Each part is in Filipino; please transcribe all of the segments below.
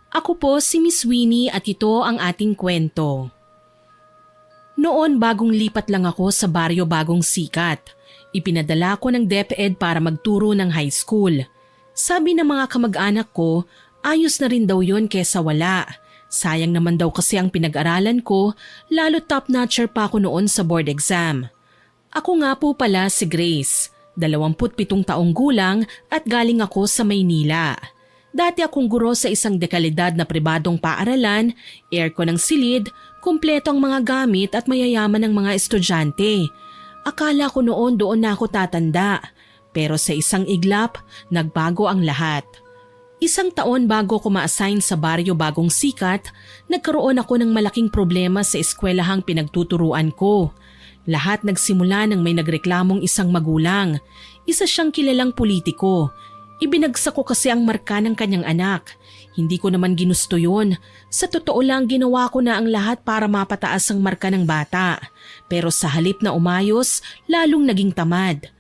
Ako po si Miss Winnie at ito ang ating kwento. Noon bagong lipat lang ako sa baryo Bagong Sikat. Ipinadala ko ng DepEd para magturo ng high school. Sabi ng mga kamag-anak ko, ayos na rin daw yon kesa wala. Sayang naman daw kasi ang pinag-aralan ko, lalo top-notcher pa ako noon sa board exam. Ako nga po pala si Grace, 27 taong gulang at galing ako sa Maynila. Dati akong guro sa isang dekalidad na pribadong paaralan, aircon ng silid, kumpleto ang mga gamit at mayayaman ng mga estudyante. Akala ko noon doon na ako tatanda, pero sa isang iglap, nagbago ang lahat. Isang taon bago ko ma-assign sa baryo Bagong Sikat, nagkaroon ako ng malaking problema sa eskwelahang pinagtuturuan ko. Lahat nagsimula nang may nagreklamong isang magulang. Isa siyang kilalang politiko. Ibinagsak ko kasi ang marka ng kanyang anak. Hindi ko naman ginusto yun. Sa totoo lang ginawa ko na ang lahat para mapataas ang marka ng bata. Pero sa halip na umayos, lalong naging tamad.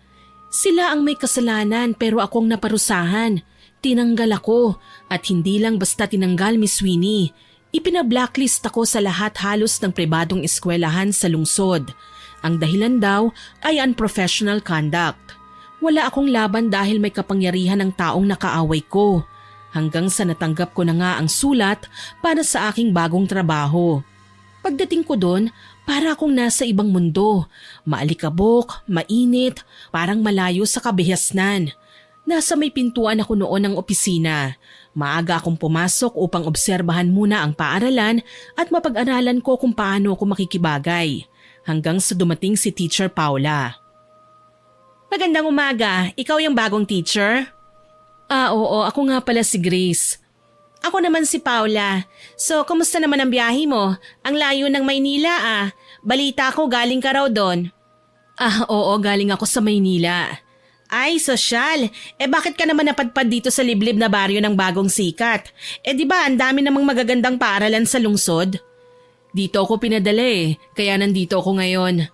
Sila ang may kasalanan pero akong naparusahan. Tinanggal ako at hindi lang basta tinanggal, Miss Winnie. Ipina-blacklist ako sa lahat halos ng pribadong eskwelahan sa lungsod. Ang dahilan daw ay unprofessional conduct. Wala akong laban dahil may kapangyarihan ng taong nakaaway ko. Hanggang sa natanggap ko na nga ang sulat para sa aking bagong trabaho. Pagdating ko doon, para akong nasa ibang mundo. Maalikabok, mainit, parang malayo sa kabihasnan. Nasa may pintuan ako noon ng opisina. Maaga akong pumasok upang obserbahan muna ang paaralan at mapag-aralan ko kung paano ako makikibagay. Hanggang sa dumating si Teacher Paula. Magandang umaga, ikaw yung bagong teacher? Oo, ako nga pala si Grace. Ako naman si Paula. So, kumusta naman ang biyahe mo? Ang layo ng Maynila Balita ko galing ka raw doon. Oo, galing ako sa Maynila. Ay, sosyal. Bakit ka naman napadpad dito sa liblib na baryo ng Bagong Sikat? Di ba ang dami namang magagandang paaralan sa lungsod? Dito ako pinadala kaya nandito ako ngayon.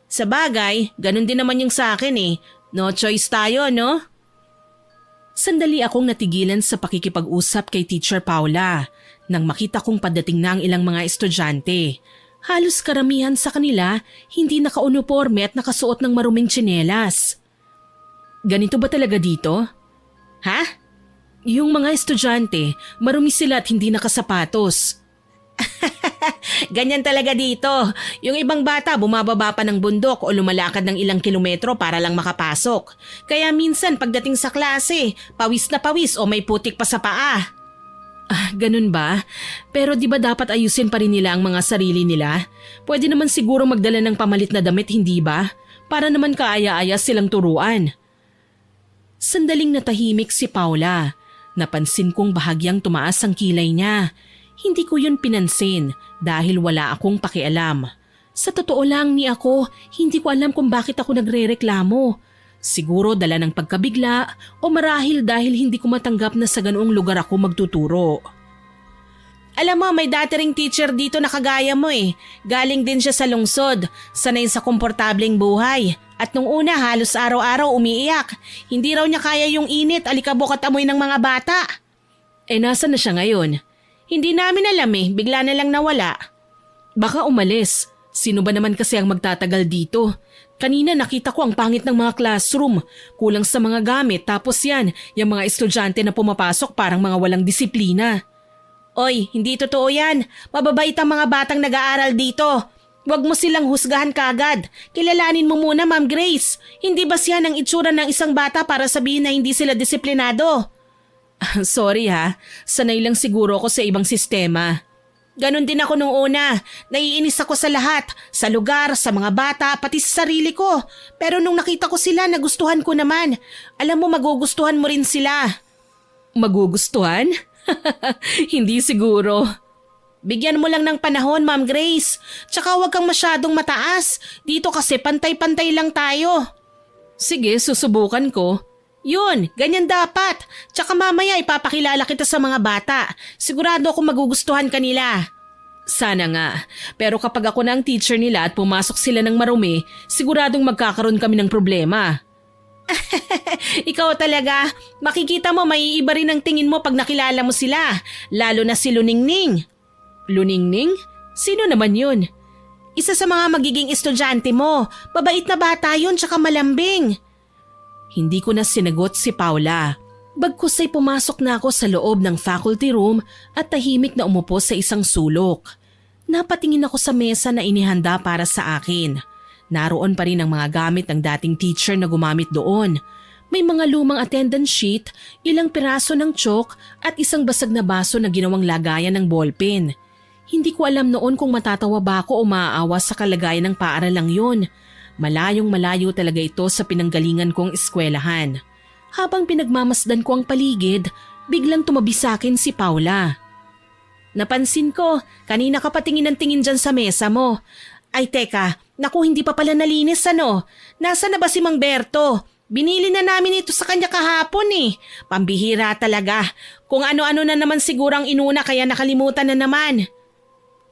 Sa bagay, ganun din naman yung sa akin No choice tayo, no? Sandali akong natigilan sa pakikipag-usap kay Teacher Paula nang makita kong padating na ang ilang mga estudyante. Halos karamihan sa kanila hindi naka-uniforme at nakasuot ng maruming tsinelas. Ganito ba talaga dito? Ha? Yung mga estudyante, marumi sila at hindi nakasapatos. Ganyan talaga dito. Yung ibang bata bumababa pa ng bundok o lumalakad ng ilang kilometro para lang makapasok. Kaya minsan pagdating sa klase, pawis na pawis o may putik pa sa paa. Ganun ba? Pero di ba dapat ayusin pa rin nila ang mga sarili nila? Pwede naman siguro magdala ng pamalit na damit, hindi ba? Para naman kaaya-aya silang turuan. Sandaling natahimik si Paula. Napansin kong bahagyang tumaas ang kilay niya. Hindi ko yun pinansin dahil wala akong pakialam. Sa totoo lang ni ako, hindi ko alam kung bakit ako nagrereklamo. Siguro dala ng pagkabigla o marahil dahil hindi ko matanggap na sa ganoong lugar ako magtuturo. Alam mo, may dati ring teacher dito na kagaya mo Galing din siya sa lungsod, sanay sa komportableng buhay. At nung una halos araw-araw umiiyak. Hindi raw niya kaya yung init, alikabok at amoy ng mga bata. Nasaan na siya ngayon? Hindi namin alam bigla na lang nawala. Baka umalis. Sino ba naman kasi ang magtatagal dito? Kanina nakita ko ang pangit ng mga classroom. Kulang sa mga gamit tapos yung mga estudyante na pumapasok parang mga walang disiplina. Oy, hindi totoo yan. Mababait ang mga batang nag-aaral dito. Huwag mo silang husgahan kagad. Kilalanin mo muna, Ma'am Grace. Hindi ba siya ang itsura ng isang bata para sabihin na hindi sila disiplinado? Sorry sanay lang siguro ako sa ibang sistema. Ganon din ako nung una. Naiinis ako sa lahat, sa lugar, sa mga bata, pati sa sarili ko. Pero nung nakita ko sila, nagustuhan ko naman. Alam mo, magugustuhan mo rin sila. Magugustuhan? Hindi siguro. Bigyan mo lang ng panahon, Ma'am Grace. Tsaka huwag kang masyadong mataas. Dito kasi pantay-pantay lang tayo. Sige, susubukan ko. Yun, ganyan dapat. Tsaka mamaya ipapakilala kita sa mga bata. Sigurado akong magugustuhan kanila. Sana nga. Pero kapag ako na ang teacher nila at pumasok sila ng marumi, siguradong magkakaroon kami ng problema. Ikaw talaga, makikita mo may iba rin ang tingin mo pag nakilala mo sila, lalo na si Luningning. Luningning? Sino naman yun? Isa sa mga magiging estudyante mo, babait na bata yun tsaka malambing. Hindi ko na sinagot si Paula. Bagkus ay pumasok na ako sa loob ng faculty room at tahimik na umupo sa isang sulok. Napatingin ako sa mesa na inihanda para sa akin. Naroon pa rin ang mga gamit ng dating teacher na gumamit doon. May mga lumang attendance sheet, ilang piraso ng chalk at isang basag na baso na ginawang lagayan ng ballpen. Hindi ko alam noon kung matatawa ba ako o maaawa sa kalagayan ng paaralang yun. Malayong malayo talaga ito sa pinanggalingan kong eskwelahan. Habang pinagmamasdan ko ang paligid, biglang tumabi sa akin si Paula. Napansin ko, kanina ka patingin ng tingin dyan sa mesa mo. Ay teka, naku hindi pa pala nalinis ano. Nasa na ba si Mang Berto? Binili na namin ito sa kanya kahapon eh. Pambihira talaga. Kung ano-ano na naman siguro ang inuna kaya nakalimutan na naman.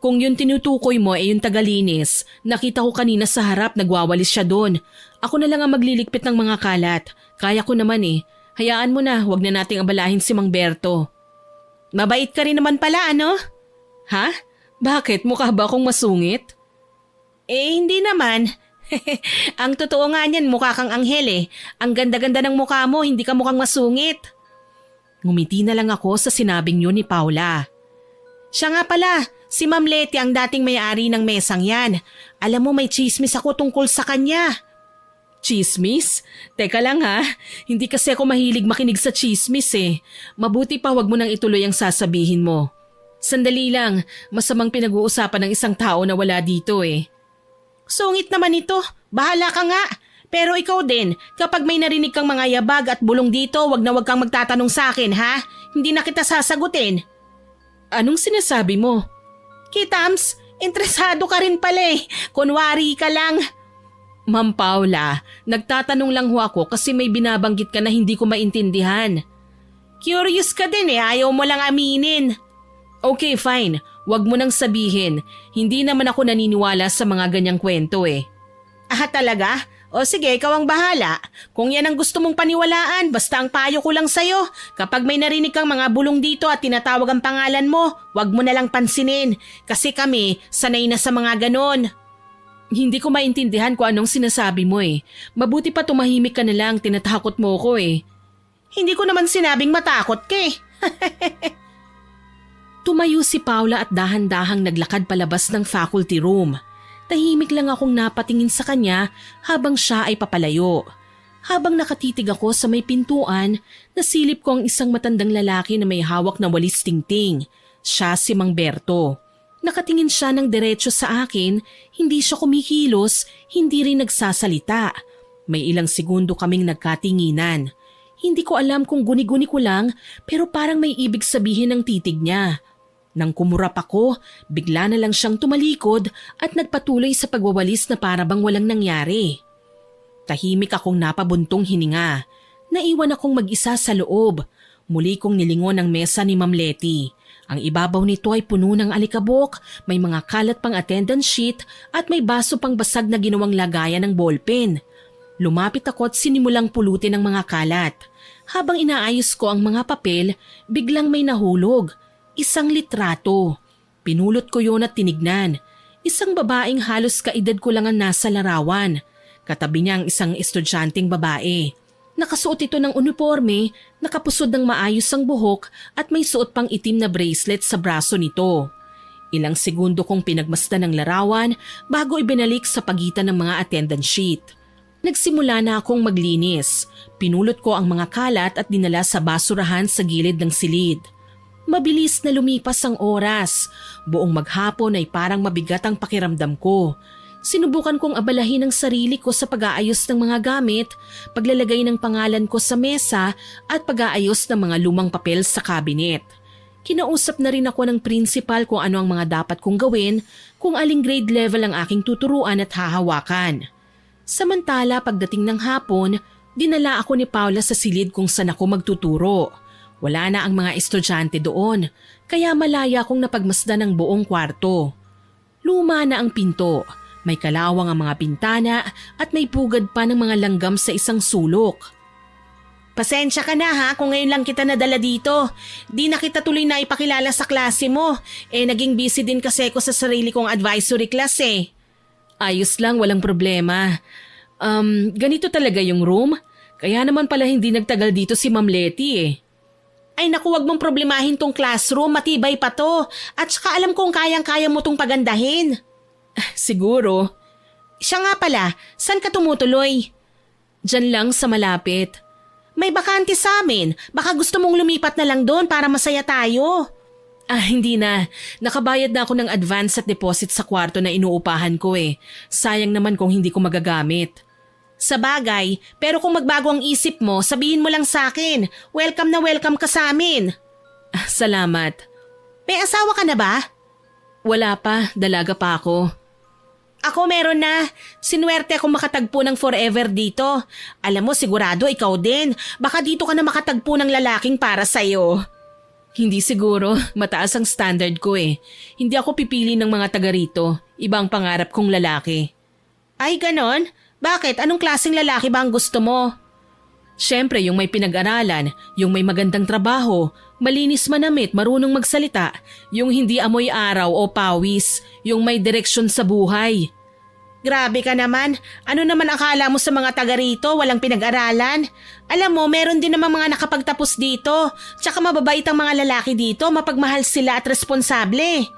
Kung yung tinutukoy mo ay yung tagalinis, nakita ko kanina sa harap nagwawalis siya doon. Ako na lang ang magliligpit ng mga kalat. Kaya ko naman eh. Hayaan mo na, wag na nating abalahin si Mang Berto. Mabait ka rin naman pala ano? Ha? Bakit? Mukha ba akong masungit? Eh hindi naman. Ang totoo nga niyan mukha kang anghel eh. Ang ganda-ganda ng mukha mo, hindi ka mukhang masungit. Ngumiti na lang ako sa sinabing yun ni Paula. Siya nga pala, si Ma'am Leti ang dating may-ari ng mesang yan. Alam mo may chismis ako tungkol sa kanya. Chismis? Teka lang ha, hindi kasi ako mahilig makinig sa chismis eh. Mabuti pa wag mo nang ituloy ang sasabihin mo. Sandali lang, masamang pinag-uusapan ng isang tao na wala dito eh. Sungit naman ito, bahala ka nga. Pero ikaw din, kapag may narinig kang mga yabag at bulong dito, wag na wag kang magtatanong sa akin ha. Hindi na kita sasagutin. Anong sinasabi mo? Kitams, interesado ka rin pala eh. Kunwari ka lang. Ma'am Paula, nagtatanong lang ho ako kasi may binabanggit ka na hindi ko maintindihan. Curious ka din eh, ayaw mo lang aminin. Okay, fine. Wag mo nang sabihin. Hindi naman ako naniniwala sa mga ganyang kwento eh. Ah, talaga? O sige, ikaw ang bahala. Kung yan ang gusto mong paniwalaan, basta ang payo ko lang sa'yo. Kapag may narinig kang mga bulong dito at tinatawag ang pangalan mo, wag mo na lang pansinin. Kasi kami, sanay na sa mga ganon. Hindi ko maintindihan kung anong sinasabi mo eh. Mabuti pa tumahimik ka na lang, tinatakot mo ko eh. Hindi ko naman sinabing matakot ka eh. Tumayo si Paula at dahan-dahang naglakad palabas ng faculty room. Tahimik lang akong napatingin sa kanya habang siya ay papalayo. Habang nakatitig ako sa may pintuan, nasilip ko ang isang matandang lalaki na may hawak na walis tingting. Siya si Mang Berto. Nakatingin siya ng diretso sa akin, hindi siya kumikilos, hindi rin nagsasalita. May ilang segundo kaming nagkatinginan. Hindi ko alam kung guni-guni ko lang pero parang may ibig sabihin ng titig niya. Nang kumurap ako, bigla na lang siyang tumalikod at nagpatuloy sa pagwawalis na parabang walang nangyari. Tahimik akong napabuntong hininga. Naiwan akong mag-isa sa loob. Muli kong nilingon ang mesa ni Ma'am Leti. Ang ibabaw nito ay puno ng alikabok, may mga kalat pang attendance sheet at may baso pang basag na ginawang lagayan ng ballpen. Lumapit ako at sinimulang pulutin ang mga kalat. Habang inaayos ko ang mga papel, biglang may nahulog. Isang litrato. Pinulot ko yon at tinignan. Isang babaeng halos kaedad ko lang ang nasa larawan. Katabi niya ang isang estudyanteng babae. Nakasuot ito ng uniforme, nakapusod ng maayos ang buhok at may suot pang itim na bracelet sa braso nito. Ilang segundo kong pinagmasdan ang larawan bago ibinalik sa pagitan ng mga attendance sheet. Nagsimula na akong maglinis. Pinulot ko ang mga kalat at dinala sa basurahan sa gilid ng silid. Mabilis na lumipas ang oras. Buong maghapon ay parang mabigat ang pakiramdam ko. Sinubukan kong abalahin ang sarili ko sa pag-aayos ng mga gamit, paglalagay ng pangalan ko sa mesa at pag-aayos ng mga lumang papel sa kabinet. Kinausap na rin ako ng principal kung ano ang mga dapat kong gawin, kung aling grade level ang aking tuturuan at hahawakan. Samantala pagdating ng hapon, dinala ako ni Paula sa silid kung saan ako magtuturo. Wala na ang mga estudyante doon, kaya malaya akong napagmasdan ang buong kwarto. Luma na ang pinto, May kalawang ang mga bintana at may pugad pa ng mga langgam sa isang sulok. Pasensya ka na ha kung ngayon lang kita nadala dito. Di na kita tuloy na ipakilala sa klase mo. Naging busy din kasi ako sa sarili kong advisory class eh. Ayos lang, walang problema. Ganito talaga yung room? Kaya naman pala hindi nagtagal dito si Ma'am Letty eh. Ay naku, wag mong problemahin tong classroom, matibay pa to. At saka alam kong kayang-kaya mo tong pagandahin. Siguro. Siya nga pala, saan ka tumutuloy? Diyan lang sa malapit. May bakante sa amin. Baka gusto mong lumipat na lang doon para masaya tayo. Hindi na. Nakabayad na ako ng advance at deposit sa kwarto na inuupahan ko eh. Sayang naman kung hindi ko magagamit. Sa bagay, pero kung magbago ang isip mo, sabihin mo lang sa akin. Welcome na welcome ka sa amin. Salamat. May asawa ka na ba? Wala pa, dalaga pa ako. Ako meron na. Sinuwerte akong makatagpo ng forever dito. Alam mo, sigurado ikaw din. Baka dito ka na makatagpo ng lalaking para sa'yo. Hindi siguro. Mataas ang standard ko eh. Hindi ako pipili ng mga taga rito. Ibang pangarap kong lalaki. Ay, ganon? Bakit? Anong klaseng lalaki ba ang gusto mo? Siyempre, yung may pinag-aralan, yung may magandang trabaho, malinis manamit, marunong magsalita, yung hindi amoy araw o pawis, yung may direksyon sa buhay. Grabe ka naman. Ano naman akala mo sa mga taga rito? Walang pinag-aralan? Alam mo, meron din namang mga nakapagtapos dito. Tsaka mababait ang mga lalaki dito, mapagmahal sila at responsable.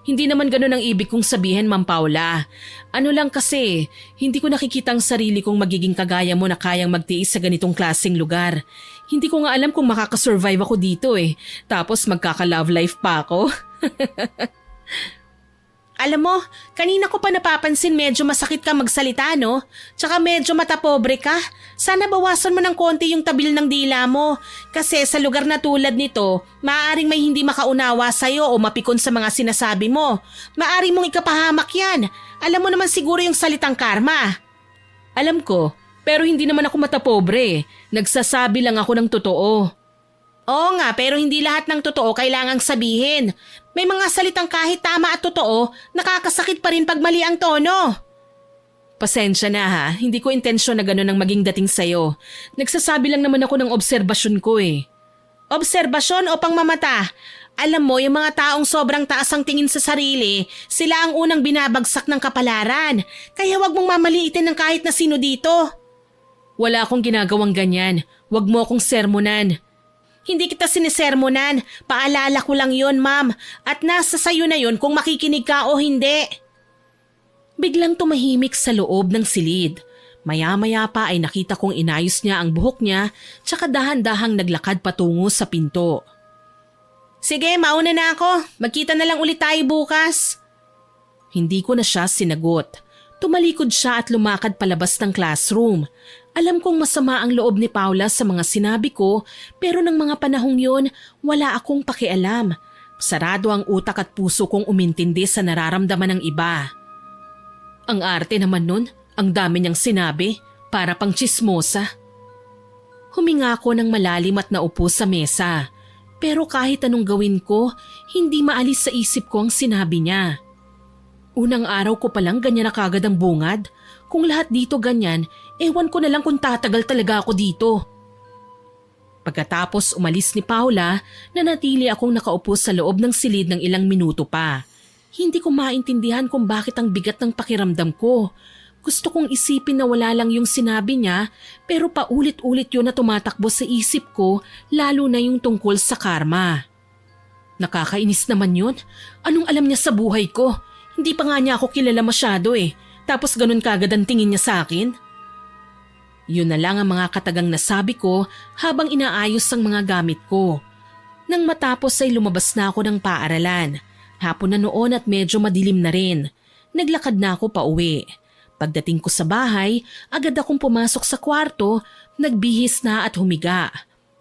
Hindi naman ganun ang ibig kong sabihin, Ma'am Paula. Ano lang kasi, hindi ko nakikita ang sarili kong magiging kagaya mo na kayang magtiis sa ganitong klaseng lugar. Hindi ko nga alam kung makakasurvive ako dito eh. Tapos magkaka-love life pa ako. Alam mo, kanina ko pa napapansin medyo masakit ka magsalita, no? Tsaka medyo matapobre ka. Sana bawasan mo ng konti yung tabil ng dila mo. Kasi sa lugar na tulad nito, maaaring may hindi makaunawa sa'yo o mapikon sa mga sinasabi mo. Maaaring mong ikapahamak yan. Alam mo naman siguro yung salitang karma. Alam ko, pero hindi naman ako matapobre. Nagsasabi lang ako ng totoo. Oo nga, pero hindi lahat ng totoo kailangang sabihin. May mga salitang kahit tama at totoo, nakakasakit pa rin pag mali ang tono. Pasensya na ha, hindi ko intensyon na gano'n ang maging dating sa'yo. Nagsasabi lang naman ako ng obserbasyon ko eh. Obserbasyon o pangmamata? Alam mo, yung mga taong sobrang taas ang tingin sa sarili, sila ang unang binabagsak ng kapalaran. Kaya wag mong mamaliitin ng kahit na sino dito. Wala akong ginagawang ganyan. Wag mo akong sermonan. Hindi kita sinisermonan. Paalala ko lang yon, ma'am. At nasa sayo na yon kung makikinig ka o hindi. Biglang tumahimik sa loob ng silid. Maya-maya pa ay nakita kong inayos niya ang buhok niya tsaka dahan-dahang naglakad patungo sa pinto. Sige, mauna na ako. Magkita na lang ulit tayo bukas. Hindi ko na siya sinagot. Tumalikod siya at lumakad palabas ng classroom. Alam kong masama ang loob ni Paula sa mga sinabi ko pero ng mga panahong yon wala akong pakialam. Sarado ang utak at puso kong umintindi sa nararamdaman ng iba. Ang arte naman nun, ang dami niyang sinabi para pang tsismosa. Huminga ako ng malalim at naupo sa mesa. Pero kahit anong gawin ko, hindi maalis sa isip ko ang sinabi niya. Unang araw ko palang ganyan na kagad ang bungad. Kung lahat dito ganyan, ewan ko na lang kung tatagal talaga ako dito. Pagkatapos umalis ni Paula, nanatili akong nakaupo sa loob ng silid ng ilang minuto pa. Hindi ko maintindihan kung bakit ang bigat ng pakiramdam ko. Gusto kong isipin na wala lang yung sinabi niya, pero paulit-ulit yun na tumatakbo sa isip ko, lalo na yung tungkol sa karma. Nakakainis naman yun. Anong alam niya sa buhay ko? Hindi pa nga niya ako kilala masyado eh. Tapos ganun kagad ang tingin niya sa akin. Yun na lang ang mga katagang nasabi ko habang inaayos ang mga gamit ko. Nang matapos ay lumabas na ako ng paaralan. Hapon na noon at medyo madilim na rin. Naglakad na ako pauwi. Pagdating ko sa bahay, agad akong pumasok sa kwarto, nagbihis na at humiga.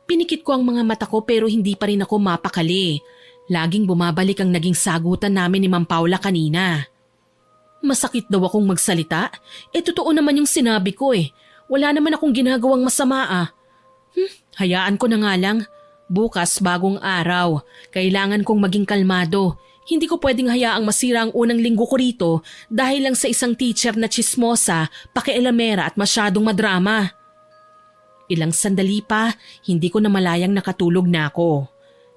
Pinikit ko ang mga mata ko pero hindi pa rin ako mapakali. Laging bumabalik ang naging sagutan namin ni Ma'am Paula kanina. Masakit daw akong magsalita? Totoo naman yung sinabi ko eh. Wala naman akong ginagawang masama ah. Hayaan ko na nga lang. Bukas bagong araw. Kailangan kong maging kalmado. Hindi ko pwedeng hayaang masira ang unang linggo ko rito dahil lang sa isang teacher na tsismosa, pakialamera at masyadong madrama. Ilang sandali pa, hindi ko namalayang nakatulog na ako.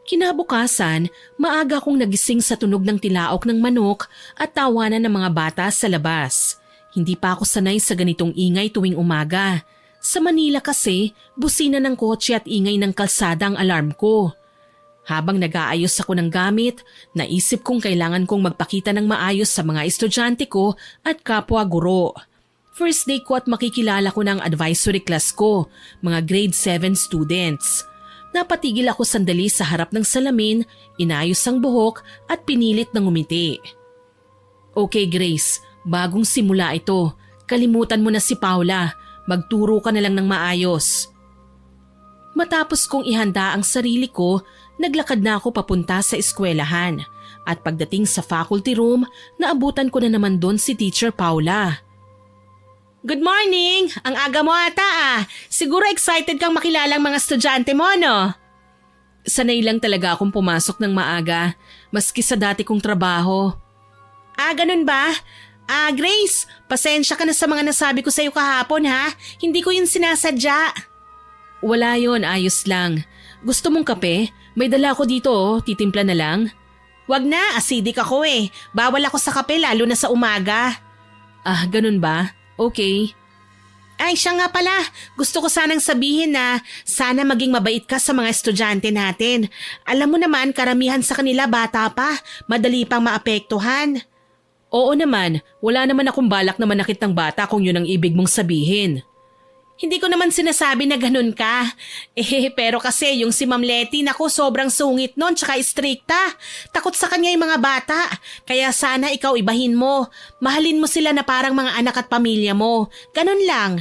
Kinabukasan, maaga akong nagising sa tunog ng tilaok ng manok at tawanan ng mga bata sa labas. Hindi pa ako sanay sa ganitong ingay tuwing umaga. Sa Manila kasi, busina ng kotse at ingay ng kalsada ang alarm ko. Habang nag-aayos ako ng gamit, naisip kong kailangan kong magpakita ng maayos sa mga estudyante ko at kapwa guro. First day ko at makikilala ko ng advisory class ko, mga grade 7 students. Napatigil ako sandali sa harap ng salamin, inayos ang buhok at pinilit ng ngumiti. Okay Grace, bagong simula ito. Kalimutan mo na si Paula. Magturo ka na lang ng maayos. Matapos kong ihanda ang sarili ko, naglakad na ako papunta sa eskwelahan. At pagdating sa faculty room, naabutan ko na naman doon si Teacher Paula. Good morning! Ang aga mo ata ah. Siguro excited kang makilala ang mga estudyante mo, no? Sanay lang talaga akong pumasok ng maaga, maski sa dati kong trabaho. Ah, ganun ba? Ah, Grace, pasensya ka na sa mga nasabi ko sa'yo kahapon ha. Hindi ko yun sinasadya. Wala yon, ayos lang. Gusto mong kape? May dala ako dito oh, titimpla na lang. Wag na, acidic ako eh. Bawal ako sa kape lalo na sa umaga. Ah, ganun ba? Okay. Ay, siya nga pala. Gusto ko sanang sabihin na sana maging mabait ka sa mga estudyante natin. Alam mo naman, karamihan sa kanila bata pa. Madali pang maapektuhan. Oo naman, wala naman akong balak na manakit ng bata kung yun ang ibig mong sabihin. Hindi ko naman sinasabi na ganun ka. Pero kasi yung si Ma'am Letty, naku, sobrang sungit nun tsaka istrikta. Takot sa kanya yung mga bata. Kaya sana ikaw ibahin mo. Mahalin mo sila na parang mga anak at pamilya mo. Ganun lang.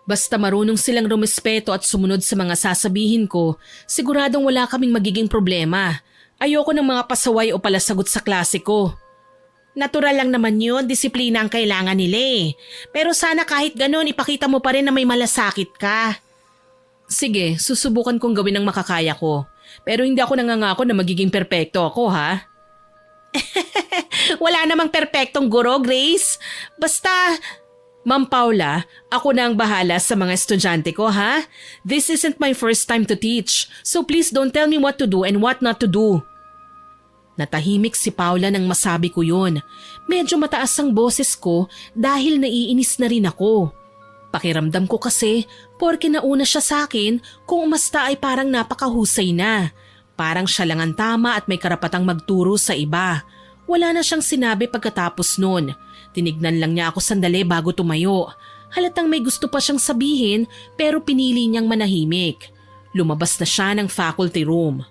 Basta marunong silang rumespeto at sumunod sa mga sasabihin ko, siguradong wala kaming magiging problema. Ayoko ng mga pasaway o palasagot sa klase ko. Natural lang naman yun, disiplina ang kailangan nila eh. Pero sana kahit ganun, ipakita mo pa rin na may malasakit ka. Sige, susubukan kong gawin ang makakaya ko. Pero hindi ako nangangako na magiging perpekto ako ha. Wala namang perpektong guro, Grace. Basta, Ma'am Paula, ako na ang bahala sa mga estudyante ko ha. This isn't my first time to teach, so please don't tell me what to do and what not to do. Natahimik si Paula nang masabi ko yun. Medyo mataas ang boses ko dahil naiinis na rin ako. Pakiramdam ko kasi porke nauna siya sa akin kung umasta ay parang napakahusay na. Parang siya lang ang tama at may karapatang magturo sa iba. Wala na siyang sinabi pagkatapos nun. Tinignan lang niya ako sandali bago tumayo. Halatang may gusto pa siyang sabihin pero pinili niyang manahimik. Lumabas na siya ng faculty room.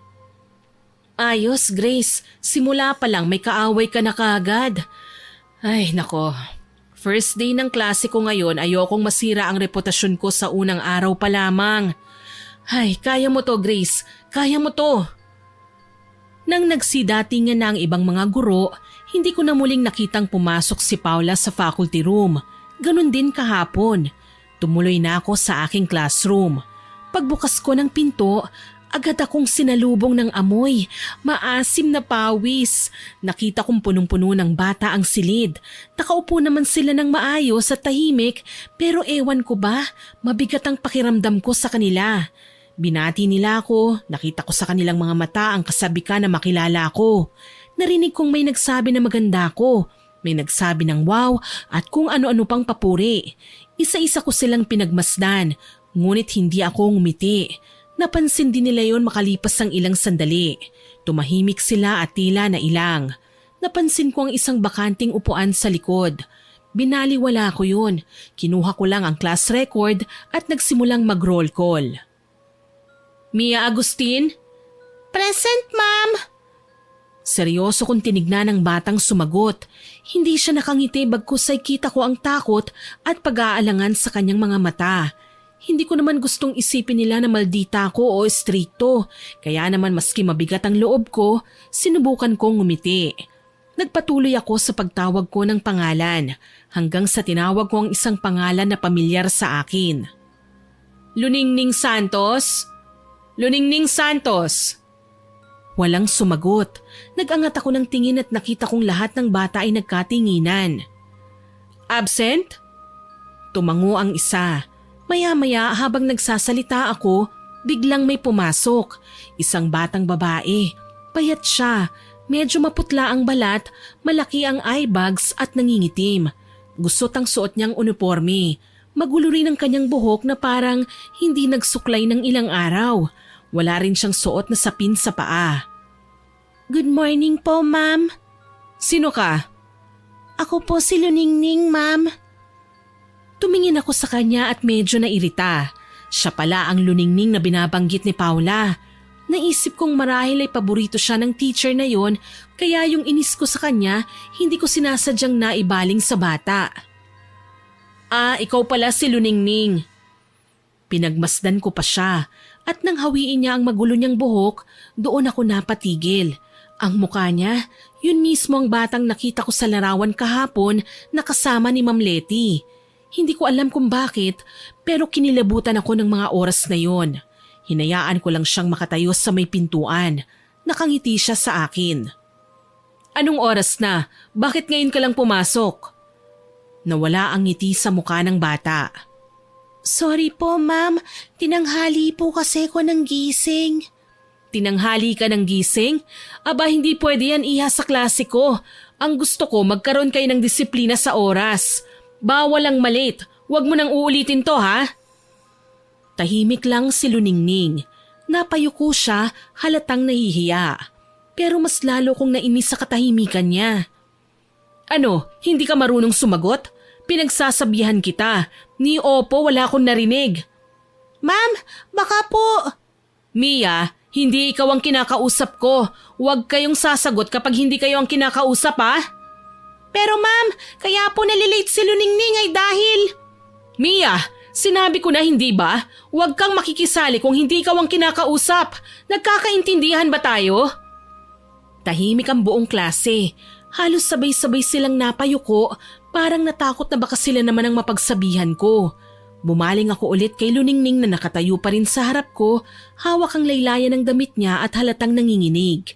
Ayos, Grace. Simula pa lang may kaaway ka na kaagad. Ay, nako. First day ng klase ko ngayon, ayokong masira ang reputasyon ko sa unang araw pa lamang. Ay, kaya mo to, Grace. Kaya mo to. Nang nagsidatingan na ang ibang mga guro, hindi ko na muling nakitang pumasok si Paula sa faculty room. Ganon din kahapon. Tumuloy na ako sa aking classroom. Pagbukas ko ng pinto, agad akong sinalubong ng amoy, maasim na pawis. Nakita kong punong-puno ng bata ang silid. Nakaupo naman sila ng maayos at tahimik pero ewan ko ba, mabigat ang pakiramdam ko sa kanila. Binati nila ako, nakita ko sa kanilang mga mata ang kasabikan na makilala ko. Narinig kong may nagsabi na maganda ko, may nagsabi ng wow at kung ano-ano pang papuri. Isa-isa ko silang pinagmasdan, ngunit hindi ako ngumiti. Napansin din nila yon makalipas ang ilang sandali. Tumahimik sila at tila na ilang. Napansin ko ang isang bakanting upuan sa likod. Binaliwala ko yun. Kinuha ko lang ang class record at nagsimulang mag-roll call. Mia Agustin? Present, ma'am. Seryoso kong tinignan ng batang sumagot. Hindi siya nakangiti bagkus ay kita ko ang takot at pag-aalangan sa kanyang mga mata. Hindi ko naman gustong isipin nila na maldita ko o estrikto, kaya naman maski mabigat ang loob ko, sinubukan kong ngumiti. Nagpatuloy ako sa pagtawag ko ng pangalan, hanggang sa tinawag ko ang isang pangalan na pamilyar sa akin. Luningning Santos? Luningning Santos? Walang sumagot. Nag-angat ako ng tingin at nakita kong lahat ng bata ay nagkatinginan. Absent? Tumango ang isa. Maya-maya habang nagsasalita ako, biglang may pumasok. Isang batang babae. Payat siya. Medyo maputla ang balat, malaki ang eye bags at nangingitim. Gusot ang suot niyang uniforme. Magulo rin ang kanyang buhok na parang hindi nagsuklay ng ilang araw. Wala rin siyang suot na sapin sa paa. Good morning po, ma'am. Sino ka? Ako po si Luningning, ma'am. Tumingin ako sa kanya at medyo nairita. Siya pala ang Luningning na binabanggit ni Paula. Naisip kong marahil ay paborito siya ng teacher na yon, kaya yung inis ko sa kanya, hindi ko sinasadyang naibaling sa bata. Ikaw pala si Luningning. Pinagmasdan ko pa siya at nang hawiin niya ang magulo niyang buhok, doon ako napatigil. Ang mukha niya, yun mismo ang batang nakita ko sa larawan kahapon na kasama ni Ma'am Letty. Hindi ko alam kung bakit, pero kinilabutan ako ng mga oras na yon. Hinayaan ko lang siyang makatayo sa may pintuan. Nakangiti siya sa akin. Anong oras na? Bakit ngayon ka lang pumasok? Nawala ang ngiti sa mukha ng bata. Sorry po, ma'am. Tinanghali po kasi ko ng gising. Tinanghali ka ng gising? Aba, hindi pwede yan iha sa klase ko. Ang gusto ko, magkaroon kayo ng disiplina sa oras. Bawal ang malate. Huwag mo nang uulitin to, ha? Tahimik lang si Luningning. Napayuko siya, halatang nahihiya. Pero mas lalo kong nainis sa katahimikan niya. Ano, hindi ka marunong sumagot? Pinagsasabihan kita. Ni Opo, wala akong narinig. Ma'am, baka po. Mia, hindi ikaw ang kinakausap ko. Huwag kayong sasagot kapag hindi kayo ang kinakausap, ha? Pero ma'am, kaya po nalilate si Luningning ay dahil… Mia, sinabi ko na hindi ba? Huwag kang makikisali kung hindi ikaw ang kinakausap. Nagkakaintindihan ba tayo? Tahimik ang buong klase. Halos sabay-sabay silang napayuko, parang natakot na baka sila naman ang mapagsabihan ko. Bumaling ako ulit kay Luningning na nakatayo pa rin sa harap ko, hawak ang laylayan ng damit niya at halatang nanginginig.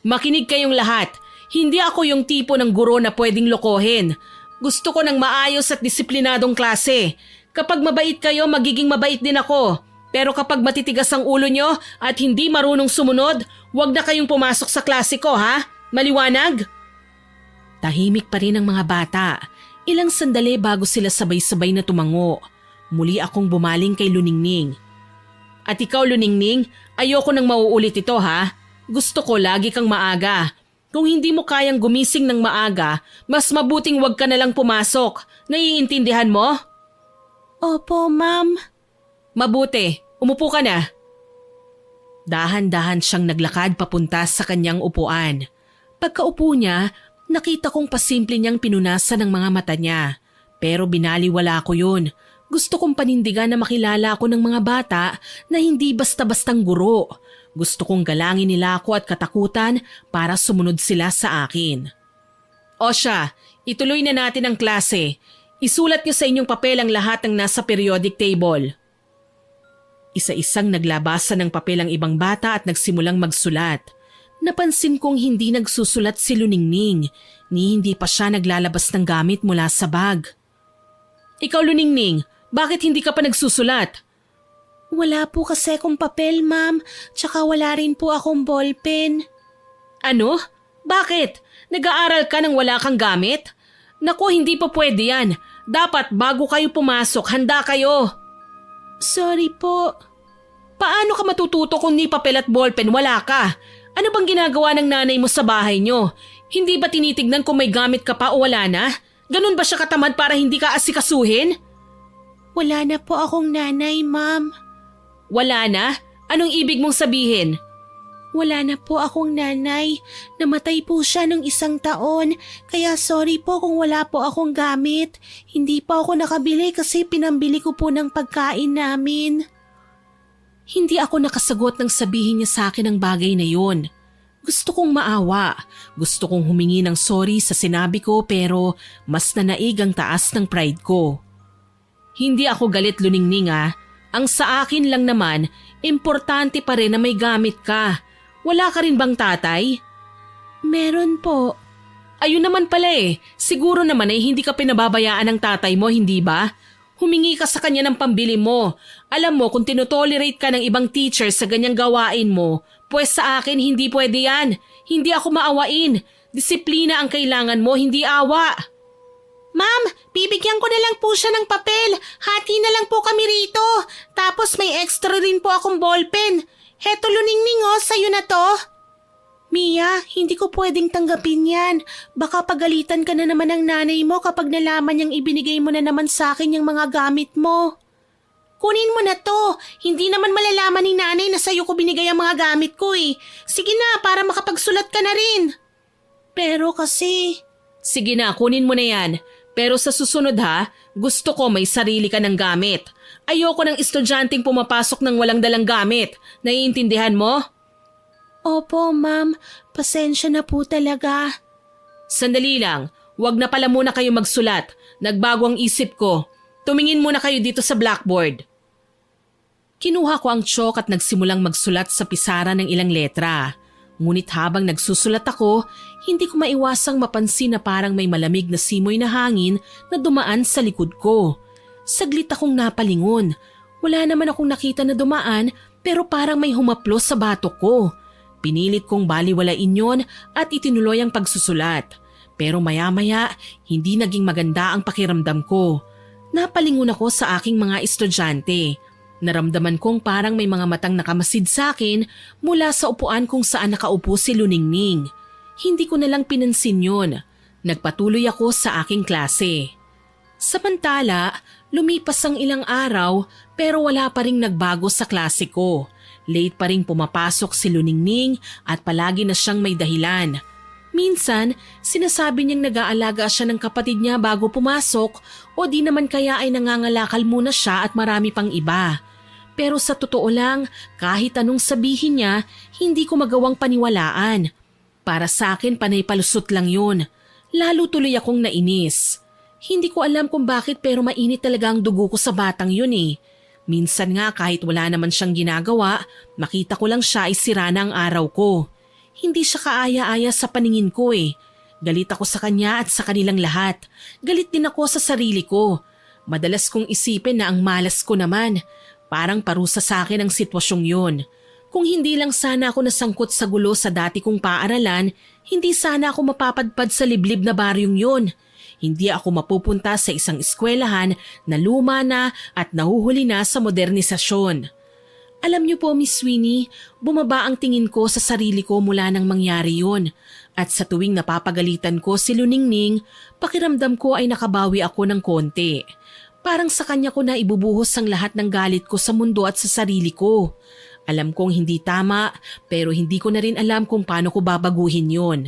Makinig kayong lahat. Hindi ako yung tipo ng guro na pwedeng lokohin. Gusto ko ng maayos at disiplinadong klase. Kapag mabait kayo, magiging mabait din ako. Pero kapag matitigas ang ulo nyo at hindi marunong sumunod, huwag na kayong pumasok sa klase ko, ha? Maliwanag? Tahimik pa rin ang mga bata. Ilang sandali bago sila sabay-sabay na tumango. Muli akong bumaling kay Luningning. At ikaw, Luningning, ayoko nang mauulit ito, ha? Gusto ko lagi kang maaga. Kung hindi mo kayang gumising ng maaga, mas mabuting wag ka na lang pumasok. Naiintindihan mo? Opo, ma'am. Mabuti. Umupo ka na. Dahan-dahan siyang naglakad papunta sa kanyang upuan. Pagkaupo niya, nakita kong pasimple niyang pinunasan ng mga mata niya. Pero binaliwala ko yun. Gusto kong panindigan na makilala ako ng mga bata na hindi basta-bastang guro. Gusto kong galangin nila ako at katakutan para sumunod sila sa akin. O siya, ituloy na natin ang klase. Isulat niyo sa inyong papel ang lahat ng nasa periodic table. Isa-isang naglabasan ng papel ang ibang bata at nagsimulang magsulat. Napansin kong hindi nagsusulat si Luningning, ni hindi pa siya naglalabas ng gamit mula sa bag. Ikaw, Luningning, bakit hindi ka pa nagsusulat? Wala po kasi akong papel, ma'am. Tsaka wala rin po akong ballpen. Ano? Bakit? Nag-aaral ka nang wala kang gamit? Naku, hindi pa pwede yan. Dapat bago kayo pumasok, handa kayo. Sorry po. Paano ka matututo kung ni papel at ballpen wala ka? Ano bang ginagawa ng nanay mo sa bahay nyo? Hindi ba tinitignan kung may gamit ka pa o wala na? Ganun ba siya katamad para hindi ka asikasuhin? Wala na po akong nanay, ma'am. Wala na? Anong ibig mong sabihin? Wala na po akong nanay. Namatay po siya nung 1 taon. Kaya sorry po kung wala po akong gamit. Hindi pa ako nakabili kasi pinambili ko po ng pagkain namin. Hindi ako nakasagot nang sabihin niya sa akin ang bagay na yun. Gusto kong maawa. Gusto kong humingi ng sorry sa sinabi ko pero mas nanaig ang taas ng pride ko. Hindi ako galit, Luningning, ah. Ang sa akin lang naman, importante pa rin na may gamit ka. Wala ka rin bang tatay? Meron po. Ayun naman pala siguro naman ay hindi ka pinababayaan ng tatay mo, hindi ba? Humingi ka sa kanya ng pambili mo. Alam mo kung tinotolerate ka ng ibang teacher sa ganyang gawain mo, pues sa akin hindi pwede yan. Hindi ako maawain. Disiplina ang kailangan mo, hindi awa. Ma'am, bibigyan ko na lang po siya ng papel. Hati na lang po kami rito. Tapos may extra rin po akong ballpen. Heto Luningning sa'yo na to. Mia, hindi ko pwedeng tanggapin yan. Baka pagalitan ka na naman ng nanay mo kapag nalaman niyang ibinigay mo na naman sa akin yung mga gamit mo. Kunin mo na to. Hindi naman malalaman ni nanay na sa'yo ko binigay ang mga gamit ko Sige na, para makapagsulat ka na rin. Pero kasi... Sige na, kunin mo na yan. Pero sa susunod gusto ko may sarili ka ng gamit. Ayoko ng estudyanteng pumapasok ng walang dalang gamit. Naiintindihan mo? Opo, ma'am. Pasensya na po talaga. Sandali lang. Huwag na pala muna kayo magsulat. Nagbago ang isip ko. Tumingin muna kayo dito sa blackboard. Kinuha ko ang chalk at nagsimulang magsulat sa pisara ng ilang letra. Ngunit habang nagsusulat ako, hindi ko maiwasang mapansin na parang may malamig na simoy na hangin na dumaan sa likod ko. Saglit akong napalingon. Wala naman akong nakita na dumaan pero parang may humaplos sa batok ko. Pinilit kong baliwalain yon at itinuloy ang pagsusulat. Pero maya-maya, hindi naging maganda ang pakiramdam ko. Napalingon ako sa aking mga estudyante. Naramdaman kong parang may mga matang nakamasid sa akin mula sa upuan kung saan nakaupo si Luningning. Hindi ko nalang pinansin yun. Nagpatuloy ako sa aking klase. Samantala, lumipas ang ilang araw pero wala pa ring nagbago sa klase ko. Late pa ring pumapasok si Luningning at palagi na siyang may dahilan. Minsan, sinasabi niyang nag-aalaga siya ng kapatid niya bago pumasok o di naman kaya ay nangangalakal muna siya at marami pang iba. Pero sa totoo lang, kahit anong sabihin niya, hindi ko magawang paniwalaan. Para sa akin, panay palusot lang yun. Lalo tuloy akong nainis. Hindi ko alam kung bakit pero mainit talaga ang dugo ko sa batang yun Minsan nga kahit wala naman siyang ginagawa, makita ko lang siya ay sira na ang araw ko. Hindi siya kaaya-aya sa paningin ko Galit ako sa kanya at sa kanilang lahat. Galit din ako sa sarili ko. Madalas kong isipin na ang malas ko naman. Parang parusa sa akin ang sitwasyong yun. Kung hindi lang sana ako nasangkot sa gulo sa dati kong paaralan, hindi sana ako mapapadpad sa liblib na baryong yun. Hindi ako mapupunta sa isang eskwelahan na luma na at nahuhuli na sa modernisasyon. Alam niyo po, Miss Sweeney, bumaba ang tingin ko sa sarili ko mula nang mangyari yun. At sa tuwing napapagalitan ko si Luningning, pakiramdam ko ay nakabawi ako ng konti. Parang sa kanya ko na ibubuhos ang lahat ng galit ko sa mundo at sa sarili ko. Alam kong hindi tama pero hindi ko na rin alam kung paano ko babaguhin yun.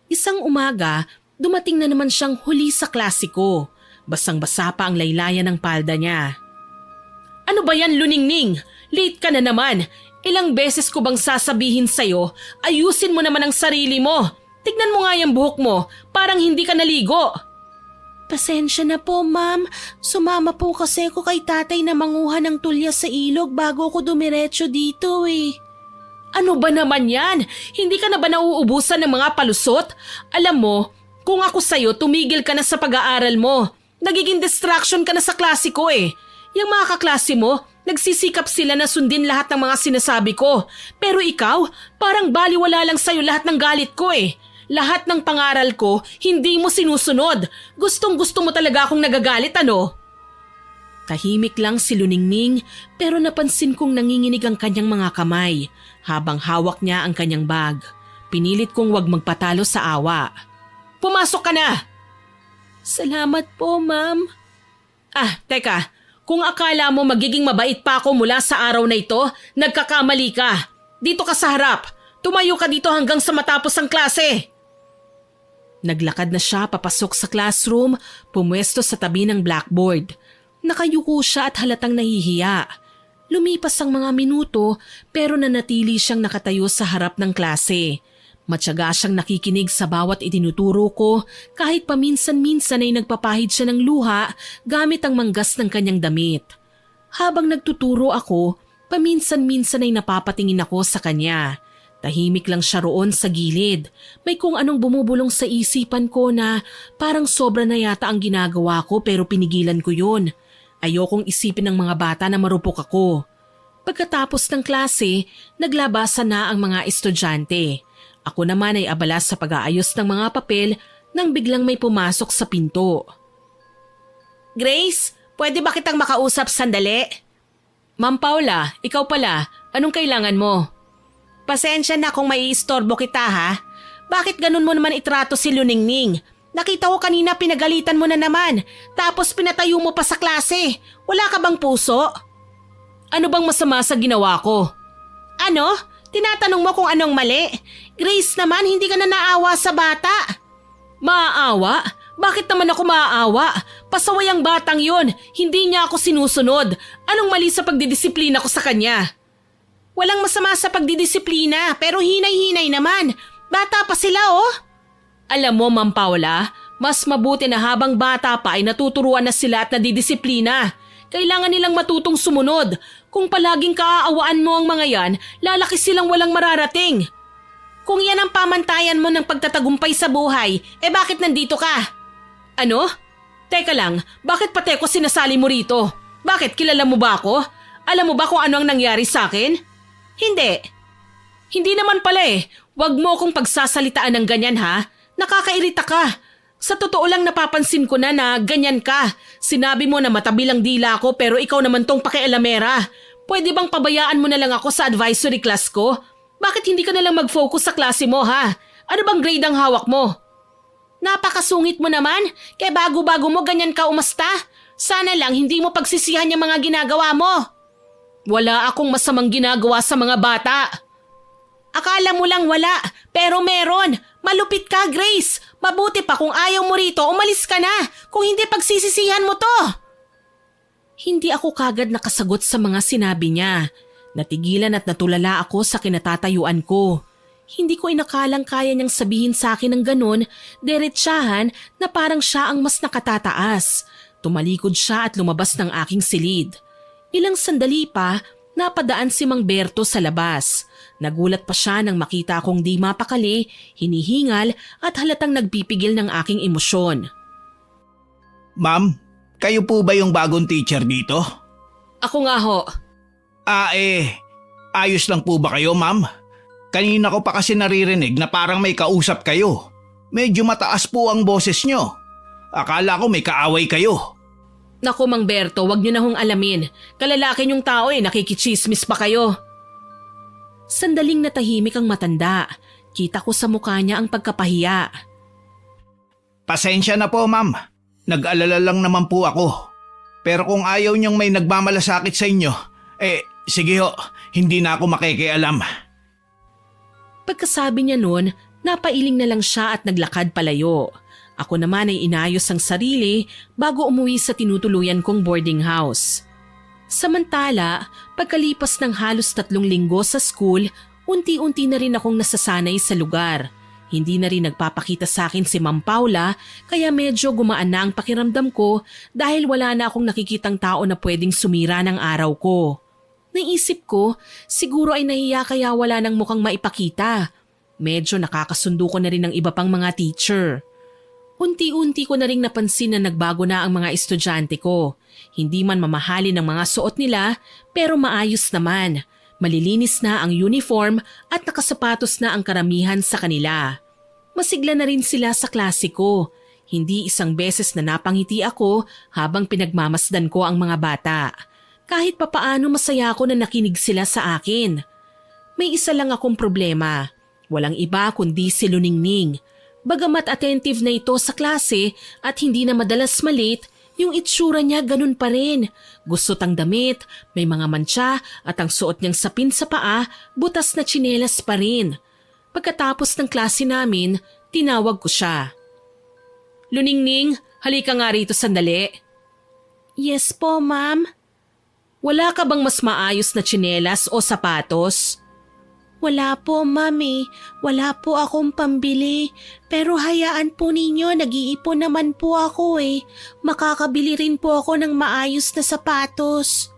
Isang umaga, dumating na naman siyang huli sa klase ko. Basang-basa pa ang laylayan ng palda niya. Ano ba yan, Luningning? Late ka na naman. Ilang beses ko bang sasabihin sa'yo, ayusin mo naman ang sarili mo. Tignan mo nga yung buhok mo, parang hindi ka naligo. Pasensya na po, ma'am. Sumama po kasi ako kay tatay na manguha ng tulya sa ilog bago ako dumiretso dito Ano ba naman yan? Hindi ka na ba nauubusan ng mga palusot? Alam mo, kung ako sa'yo, tumigil ka na sa pag-aaral mo. Nagiging distraction ka na sa klase ko Yung mga kaklase mo, nagsisikap sila na sundin lahat ng mga sinasabi ko. Pero ikaw, parang baliwala lang sa'yo lahat ng galit ko Lahat ng pangaral ko, hindi mo sinusunod. Gustong-gusto mo talaga akong nagagalit, ano? Tahimik lang si Luningning pero napansin kong nanginginig ang kanyang mga kamay habang hawak niya ang kanyang bag. Pinilit kong wag magpatalo sa awa. Pumasok ka na! Salamat po, ma'am. Teka. Kung akala mo magiging mabait pa ako mula sa araw na ito, nagkakamali ka. Dito ka sa harap. Tumayo ka dito hanggang sa matapos ang klase. Naglakad na siya papasok sa classroom, pumwesto sa tabi ng blackboard. Nakayuko siya at halatang nahihiya. Lumipas ang mga minuto pero nanatili siyang nakatayo sa harap ng klase. Matyaga siyang nakikinig sa bawat itinuturo ko kahit paminsan-minsan ay nagpapahid siya ng luha gamit ang manggas ng kanyang damit. Habang nagtuturo ako, paminsan-minsan ay napapatingin ako sa kanya. Tahimik lang siya roon sa gilid. May kung anong bumubulong sa isipan ko na parang sobra na yata ang ginagawa ko pero pinigilan ko yun. Ayokong isipin ng mga bata na marupok ako. Pagkatapos ng klase, naglabasan na ang mga estudyante. Ako naman ay abala sa pag-aayos ng mga papel nang biglang may pumasok sa pinto. Grace, pwede ba kitang makausap sandali? Ma'am Paula, ikaw pala, anong kailangan mo? Pasensya na kung maiistorbo kita ha. Bakit ganun mo naman itrato si Luningning? Nakita ko kanina pinagalitan mo na naman. Tapos pinatayo mo pa sa klase. Wala ka bang puso? Ano bang masama sa ginawa ko? Ano? Tinatanong mo kung anong mali? Grace naman, hindi ka na naawa sa bata. Maaawa? Bakit naman ako maaawa? Pasaway ang batang yon. Hindi niya ako sinusunod. Anong mali sa pagdidisiplina ko sa kanya? Walang masama sa pagdidisiplina pero hinay-hinay naman. Bata pa sila oh. Alam mo, Ma'am Paula, mas mabuti na habang bata pa ay natuturuan na sila at nadidisiplina. Kailangan nilang matutong sumunod. Kung palaging kaaawaan mo ang mga yan, lalaki silang walang mararating. Kung yan ang pamantayan mo ng pagtatagumpay sa buhay, bakit nandito ka? Ano? Teka lang, bakit pati ko sinasali mo rito? Bakit, kilala mo ba ako? Alam mo ba kung ano ang nangyari sa akin? Hindi. Hindi naman pala Huwag mo akong pagsasalitaan ng ganyan ha. Nakakairita ka. Sa totoo lang napapansin ko na ganyan ka. Sinabi mo na matabi lang dila ko pero ikaw naman tong pakialamera. Pwede bang pabayaan mo na lang ako sa advisory class ko? Bakit hindi ka na lang mag-focus sa klase mo ha? Ano bang grade ang hawak mo? Napakasungit mo naman. Kaya bago-bago mo ganyan ka umasta. Sana lang hindi mo pagsisihan yung mga ginagawa mo. Wala akong masamang ginagawa sa mga bata. Akala mo lang wala, pero meron. Malupit ka, Grace. Mabuti pa kung ayaw mo rito, umalis ka na. Kung hindi pagsisisihan mo to. Hindi ako kagad nakasagot sa mga sinabi niya. Natigilan at natulala ako sa kinatatayuan ko. Hindi ko inakalang kaya niyang sabihin sa akin ng ganun, diretsahan na parang siya ang mas nakatataas. Tumalikod siya at lumabas ng aking silid. Ilang sandali pa, napadaan si Mang Berto sa labas. Nagulat pa siya nang makita akong di mapakali, hinihingal at halatang nagpipigil ng aking emosyon. Ma'am, kayo po ba yung bagong teacher dito? Ako nga ho. Ayos lang po ba kayo, ma'am? Kanina ko pa kasi naririnig na parang may kausap kayo. Medyo mataas po ang boses nyo. Akala ko may kaaway kayo. Naku Mang Berto, wag niyo na hong alamin. Kalalaki niyong tao nakikichismis pa kayo. Sandaling natahimik ang matanda. Kita ko sa mukha niya ang pagkapahiya. Pasensya na po, ma'am. Nag-alala lang naman po ako. Pero kung ayaw niyong may nagmamalasakit sa inyo, sige ho, hindi na ako makikialam. Pagkasabi niya noon, napailing na lang siya at naglakad palayo. Ako naman ay inayos ang sarili bago umuwi sa tinutuluyan kong boarding house. Samantala, pagkalipas ng halos 3 linggo sa school, unti-unti na rin akong nasasanay sa lugar. Hindi na rin nagpapakita sa akin si Ma'am Paula kaya medyo gumaan na ang pakiramdam ko dahil wala na akong nakikitang tao na pwedeng sumira ng araw ko. Naisip ko, siguro ay nahiya kaya wala nang mukhang maipakita. Medyo nakakasundo ko na rin ng iba pang mga teacher. Unti-unti ko na ring napansin na nagbago na ang mga estudyante ko. Hindi man mamahalin ang mga suot nila pero maayos naman. Malilinis na ang uniform at nakasapatos na ang karamihan sa kanila. Masigla na rin sila sa klase ko. Hindi isang beses na napangiti ako habang pinagmamasdan ko ang mga bata. Kahit papaano masaya ako na nakinig sila sa akin. May isa lang akong problema. Walang iba kundi si Luningning. Bagamat attentive na ito sa klase at hindi na madalas malate, yung itsura niya ganun pa rin. Gusot ang damit, may mga mantsa at ang suot niyang sapin sa paa, butas na tsinelas pa rin. Pagkatapos ng klase namin, tinawag ko siya. Luningning, halika nga rito sandali. Yes po, ma'am. Wala ka bang mas maayos na tsinelas o sapatos? Wala po, mami. Wala po akong pambili. Pero hayaan po ninyo, nag-iipon naman po ako Makakabili rin po ako ng maayos na sapatos.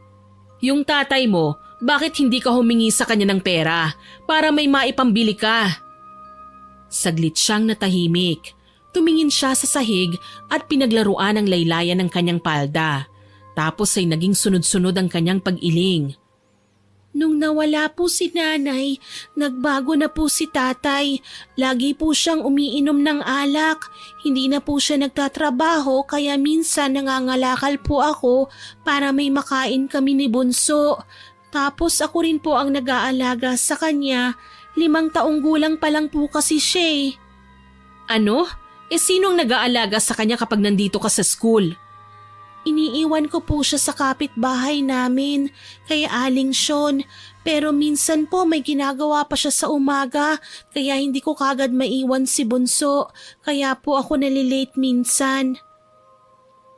Yung tatay mo, Bakit hindi ka humingi sa kanya ng pera para may maipambili ka? Saglit siyang natahimik. Tumingin siya sa sahig at pinaglaruan ang laylayan ng kanyang palda. Tapos ay naging sunod-sunod ang kanyang pag-iling. Nung nawala po si nanay, nagbago na po si tatay. Lagi po siyang umiinom ng alak. Hindi na po siya nagtatrabaho kaya minsan nangangalakal po ako para may makain kami ni Bunso. Tapos ako rin po ang nag-aalaga sa kanya. 5 taong gulang pa lang po kasi siya eh. Ano? Sino ang nag-aalaga sa kanya kapag nandito ka sa school? Iniiwan ko po siya sa kapitbahay namin, kay Aling Sean. Pero minsan po may ginagawa pa siya sa umaga, kaya hindi ko kagad maiwan si Bunso. Kaya po ako nalilate minsan.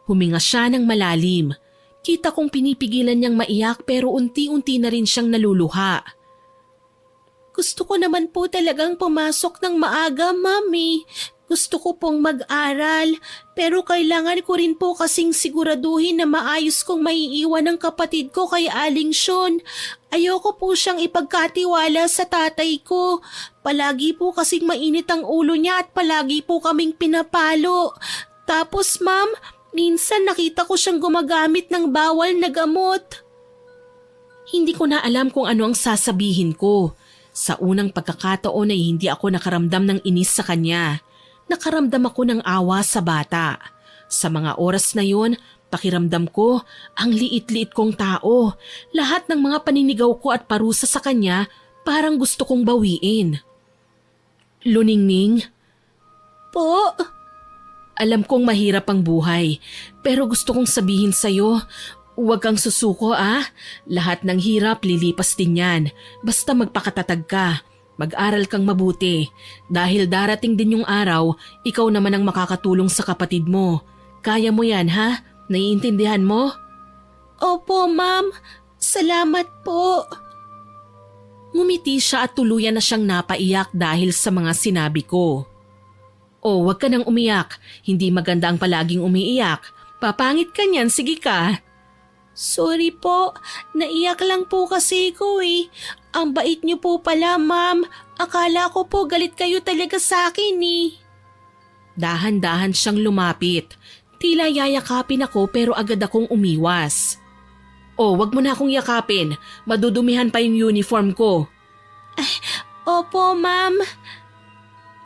Huminga siya ng malalim. Kita kong pinipigilan niyang maiyak pero unti-unti na rin siyang naluluha. Gusto ko naman po talagang pumasok ng maaga, Mami. Gusto ko pong mag-aral, pero kailangan ko rin po kasing siguraduhin na maayos kong maiiwan ng kapatid ko kay Aling Sean. Ayoko po siyang ipagkatiwala sa tatay ko. Palagi po kasing mainit ang ulo niya at palagi po kaming pinapalo. Tapos ma'am, minsan nakita ko siyang gumagamit ng bawal na gamot. Hindi ko na alam kung ano ang sasabihin ko. Sa unang pagkakataon ay hindi ako nakaramdam ng inis sa kanya. Nakaramdam ako ng awa sa bata. Sa mga oras na yun, pakiramdam ko ang liit-liit kong tao. Lahat ng mga paninigaw ko at parusa sa kanya parang gusto kong bawiin. Luningning? Po? Alam kong mahirap ang buhay, pero gusto kong sabihin sa'yo, huwag kang susuko Lahat ng hirap lilipas din yan, basta magpakatatag ka. Mag-aral kang mabuti dahil darating din yung araw, ikaw naman ang makakatulong sa kapatid mo. Kaya mo yan ha? Naiintindihan mo? Opo, ma'am. Salamat po. Ngumiti siya at tuluyan na siyang napaiyak dahil sa mga sinabi ko. Oh, wag ka nang umiyak. Hindi maganda ang palaging umiiyak. Papangit ka niyan, sige ka. Sorry po, naiyak lang po kasi ko eh. Ang bait niyo po pala, ma'am. Akala ko po galit kayo talaga sa akin eh. Dahan-dahan siyang lumapit. Tila yayakapin ako pero agad akong umiwas. Oh, wag mo na akong yakapin. Madudumihan pa yung uniform ko. Opo, ma'am.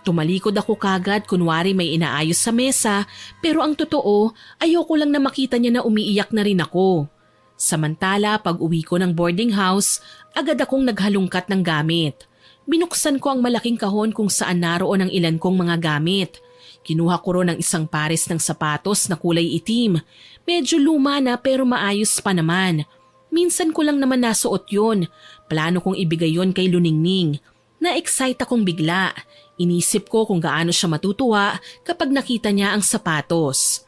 Tumalikod ako kagad kunwari may inaayos sa mesa pero ang totoo, ayoko lang na makita niya na umiiyak na rin ako. Samantala, pag uwi ko ng boarding house, agad akong naghalungkat ng gamit. Binuksan ko ang malaking kahon kung saan naroon ang ilan kong mga gamit. Kinuha ko ron ang isang pares ng sapatos na kulay itim. Medyo luma na pero maayos pa naman. Minsan ko lang naman nasuot yun. Plano kong ibigay yon kay Luningning. Na-excite akong bigla. Inisip ko kung gaano siya matutuwa kapag nakita niya ang sapatos.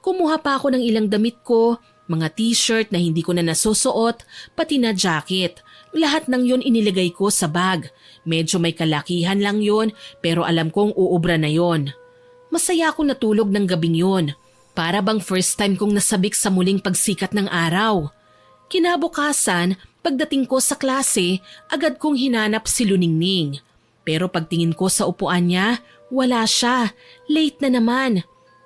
Kumuha pa ako ng ilang damit ko, mga t-shirt na hindi ko na nasusuot, pati na jacket. Lahat ng yon inilagay ko sa bag. Medyo may kalakihan lang yon pero alam kong uubra na yon. Masaya akong natulog ng gabing yon. Para bang first time kong nasabik sa muling pagsikat ng araw. Kinabukasan, pagdating ko sa klase, agad kong hinanap si Luningning. Pero pagtingin ko sa upuan niya, wala siya. Late na naman.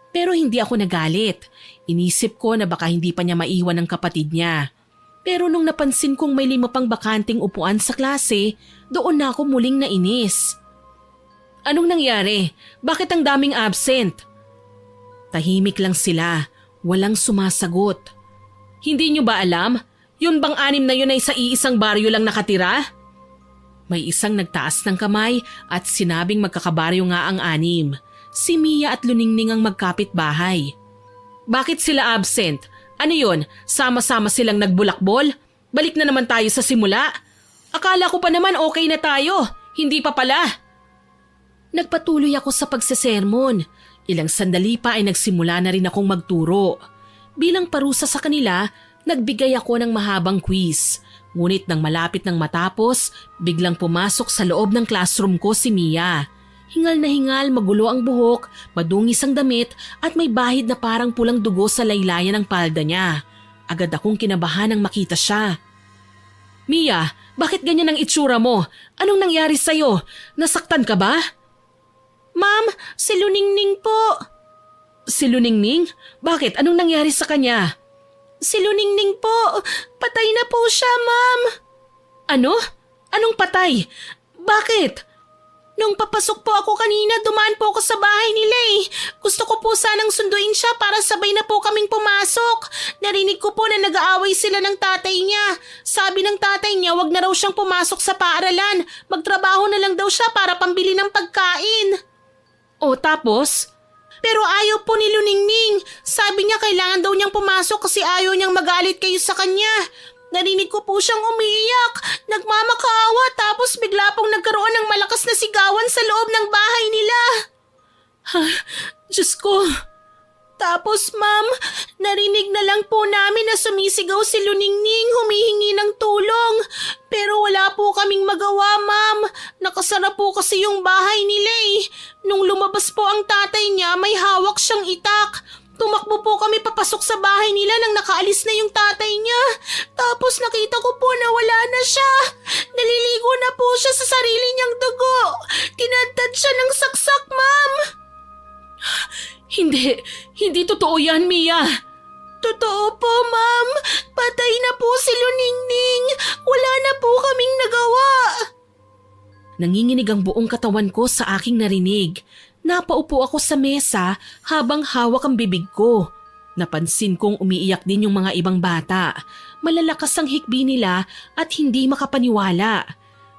Pero hindi ako nagalit. Inisip ko na baka hindi pa niya maiwan ng kapatid niya. Pero nung napansin kong may 5 pang bakanting upuan sa klase, doon na ako muling nainis. Anong nangyari? Bakit ang daming absent? Tahimik lang sila. Walang sumasagot. Hindi niyo ba alam? Yun bang 6 na yun ay sa iisang baryo lang nakatira? May isang nagtaas ng kamay at sinabing magkakabaryo nga ang 6. Si Mia at Luningning ang magkapit-bahay. Bakit sila absent? Ano yun? Sama-sama silang nagbulakbol? Balik na naman tayo sa simula? Akala ko pa naman okay na tayo. Hindi pa pala. Nagpatuloy ako sa pagsesermon. Ilang sandali pa ay nagsimula na rin akong magturo. Bilang parusa sa kanila, nagbigay ako ng mahabang quiz. Ngunit nang malapit ng matapos, biglang pumasok sa loob ng classroom ko si Mia. Hingal na hingal, magulo ang buhok, madungis ang damit at may bahid na parang pulang dugo sa laylayan ng palda niya. Agad akong kinabahan nang makita siya. Mia, bakit ganyan ang itsura mo? Anong nangyari sa'yo? Nasaktan ka ba? Ma'am, si Luningning po. Si Luningning? Bakit? Anong nangyari sa kanya? Si Luningning po. Patay na po siya, ma'am. Ano? Anong patay? Bakit? Nung papasok po ako kanina, dumaan po ako sa bahay nila eh. Gusto ko po sanang sunduin siya para sabay na po kaming pumasok. Narinig ko po na nag-aaway sila ng tatay niya. Sabi ng tatay niya, wag na raw siyang pumasok sa paaralan. Magtrabaho na lang daw siya para pambili ng pagkain. O tapos? Pero ayaw po ni Luningning. Sabi niya kailangan daw niyang pumasok kasi ayaw niyang magalit kayo sa kanya. Narinig ko po siyang umiiyak, nagmamakaawa tapos bigla pong nagkaroon ng malakas na sigawan sa loob ng bahay nila. Diyos ko. Tapos ma'am, narinig na lang po namin na sumisigaw si Luningning humihingi ng tulong. Pero wala po kaming magawa ma'am, nakasara po kasi yung bahay nila eh. Nung lumabas po ang tatay niya may hawak siyang itak. Tumakbo po kami papasok sa bahay nila nang nakaalis na yung tatay niya. Tapos nakita ko po na wala na siya. Naliligo na po siya sa sarili niyang dugo. Tinadtad siya ng saksak, ma'am. Hindi totoo yan, Mia. Totoo po, ma'am. Patay na po si Luningning. Wala na po kaming nagawa. Nanginginig ang buong katawan ko sa aking narinig. Napaupo ako sa mesa habang hawak ang bibig ko. Napansin kong umiiyak din yung mga ibang bata. Malalakas ang hikbi nila at hindi makapaniwala.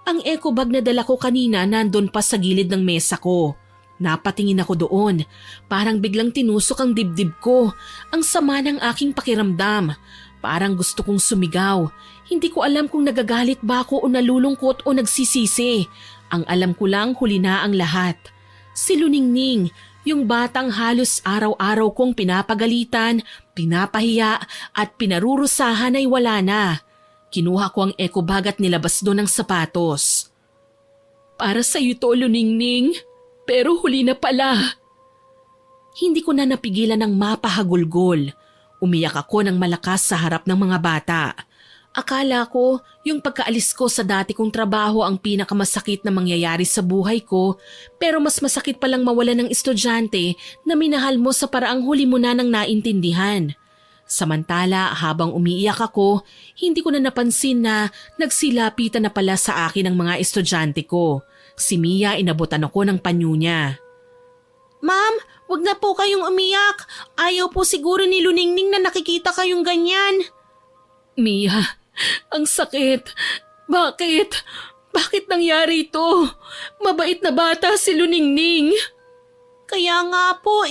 Ang eco bag na dala ko kanina nandun pa sa gilid ng mesa ko. Napatingin ako doon. Parang biglang tinusok ang dibdib ko. Ang sama ng aking pakiramdam. Parang gusto kong sumigaw. Hindi ko alam kung nagagalit ba ako o nalulungkot o nagsisisi. Ang alam ko lang huli na ang lahat. Si Luningning, yung batang halos araw-araw kong pinapagalitan, pinapahiya at pinarurusahan ay wala na. Kinuha ko ang eco bag at nilabas doon ang sapatos. Para sa iyo to, Luningning, pero huli na pala. Hindi ko na napigilan ng mapahagulgol. Umiyak ako ng malakas sa harap ng mga bata. Akala ko yung pagkaalis ko sa dati kong trabaho ang pinakamasakit na mangyayari sa buhay ko, pero mas masakit palang mawalan ng estudyante na minahal mo sa paraang huli mo na nang naintindihan. Samantala habang umiiyak ako, hindi ko na napansin na nagsilapitan na pala sa akin ang mga estudyante ko. Si Mia, inabutan ako ng panyo niya. Ma'am, wag na po kayong umiyak. Ayaw po siguro ni Luningning na nakikita kayong ganyan. Mia, ang sakit. Bakit? Bakit nangyari ito? Mabait na bata si Luningning. Kaya nga po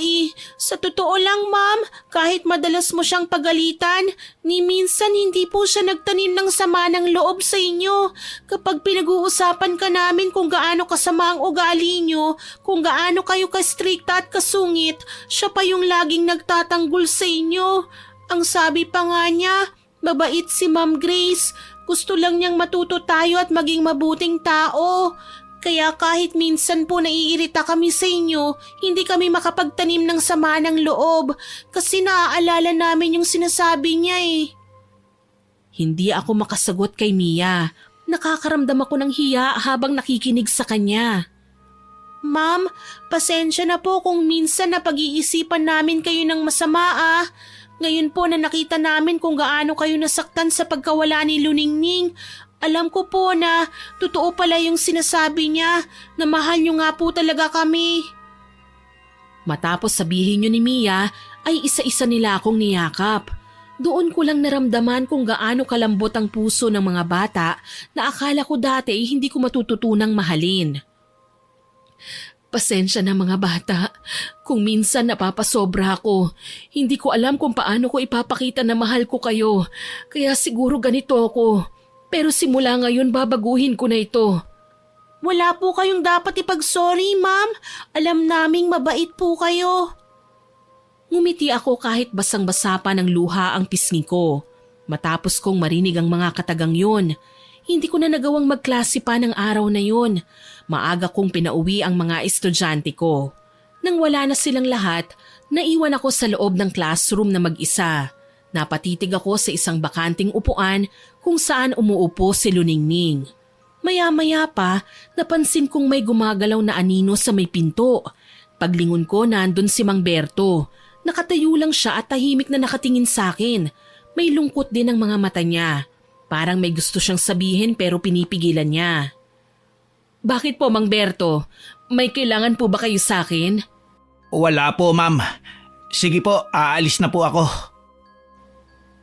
sa totoo lang ma'am, kahit madalas mo siyang pagalitan, ni minsan hindi po siya nagtanim ng sama ng loob sa inyo. Kapag pinag-uusapan ka namin kung gaano kasama ang ugali niyo, kung gaano kayo ka-stricta at kasungit, siya pa yung laging nagtatanggol sa inyo. Ang sabi pa nga niya, mabait si Ma'am Grace, gusto lang niyang matuto tayo at maging mabuting tao. Kaya kahit minsan po naiirita kami sa inyo, hindi kami makapagtanim ng sama ng loob kasi naaalala namin yung sinasabi niya eh. Hindi ako makasagot kay Mia. Nakakaramdam ako ng hiya habang nakikinig sa kanya. Ma'am, pasensya na po kung minsan na pag-iisipan namin kayo ng masama ah. Ngayon po na nakita namin kung gaano kayo nasaktan sa pagkawala ni Luningning, alam ko po na totoo pala yung sinasabi niya na mahal niyo nga po talaga kami. Matapos sabihin niyo ni Mia ay isa-isa nila akong niyakap. Doon ko lang naramdaman kung gaano kalambot ang puso ng mga bata na akala ko dati hindi ko matututunang mahalin. Pasensya na mga bata, kung minsan napapasobra ako. Hindi ko alam kung paano ko ipapakita na mahal ko kayo, kaya siguro ganito ako. Pero simula ngayon babaguhin ko na ito. Wala po kayong dapat ipag-sorry, ma'am. Alam naming mabait po kayo. Ngumiti ako kahit basang-basa pa ng luha ang pisngi ko. Matapos kong marinig ang mga katagang yun, hindi ko na nagawang magklase pa ng araw na yun. Maaga kong pinauwi ang mga estudyante ko. Nang wala na silang lahat, naiwan ako sa loob ng classroom na mag-isa. Napatitig ako sa isang bakanting upuan kung saan umuupo si Luningning. Maya-maya pa, napansin kong may gumagalaw na anino sa may pinto. Paglingon ko, nandun si Mang Berto. Nakatayo lang siya at tahimik na nakatingin sa akin. May lungkot din ang mga mata niya. Parang may gusto siyang sabihin pero pinipigilan niya. Bakit po, Mang Berto? May kailangan po ba kayo sa akin? Wala po, ma'am. Sige po, aalis na po ako.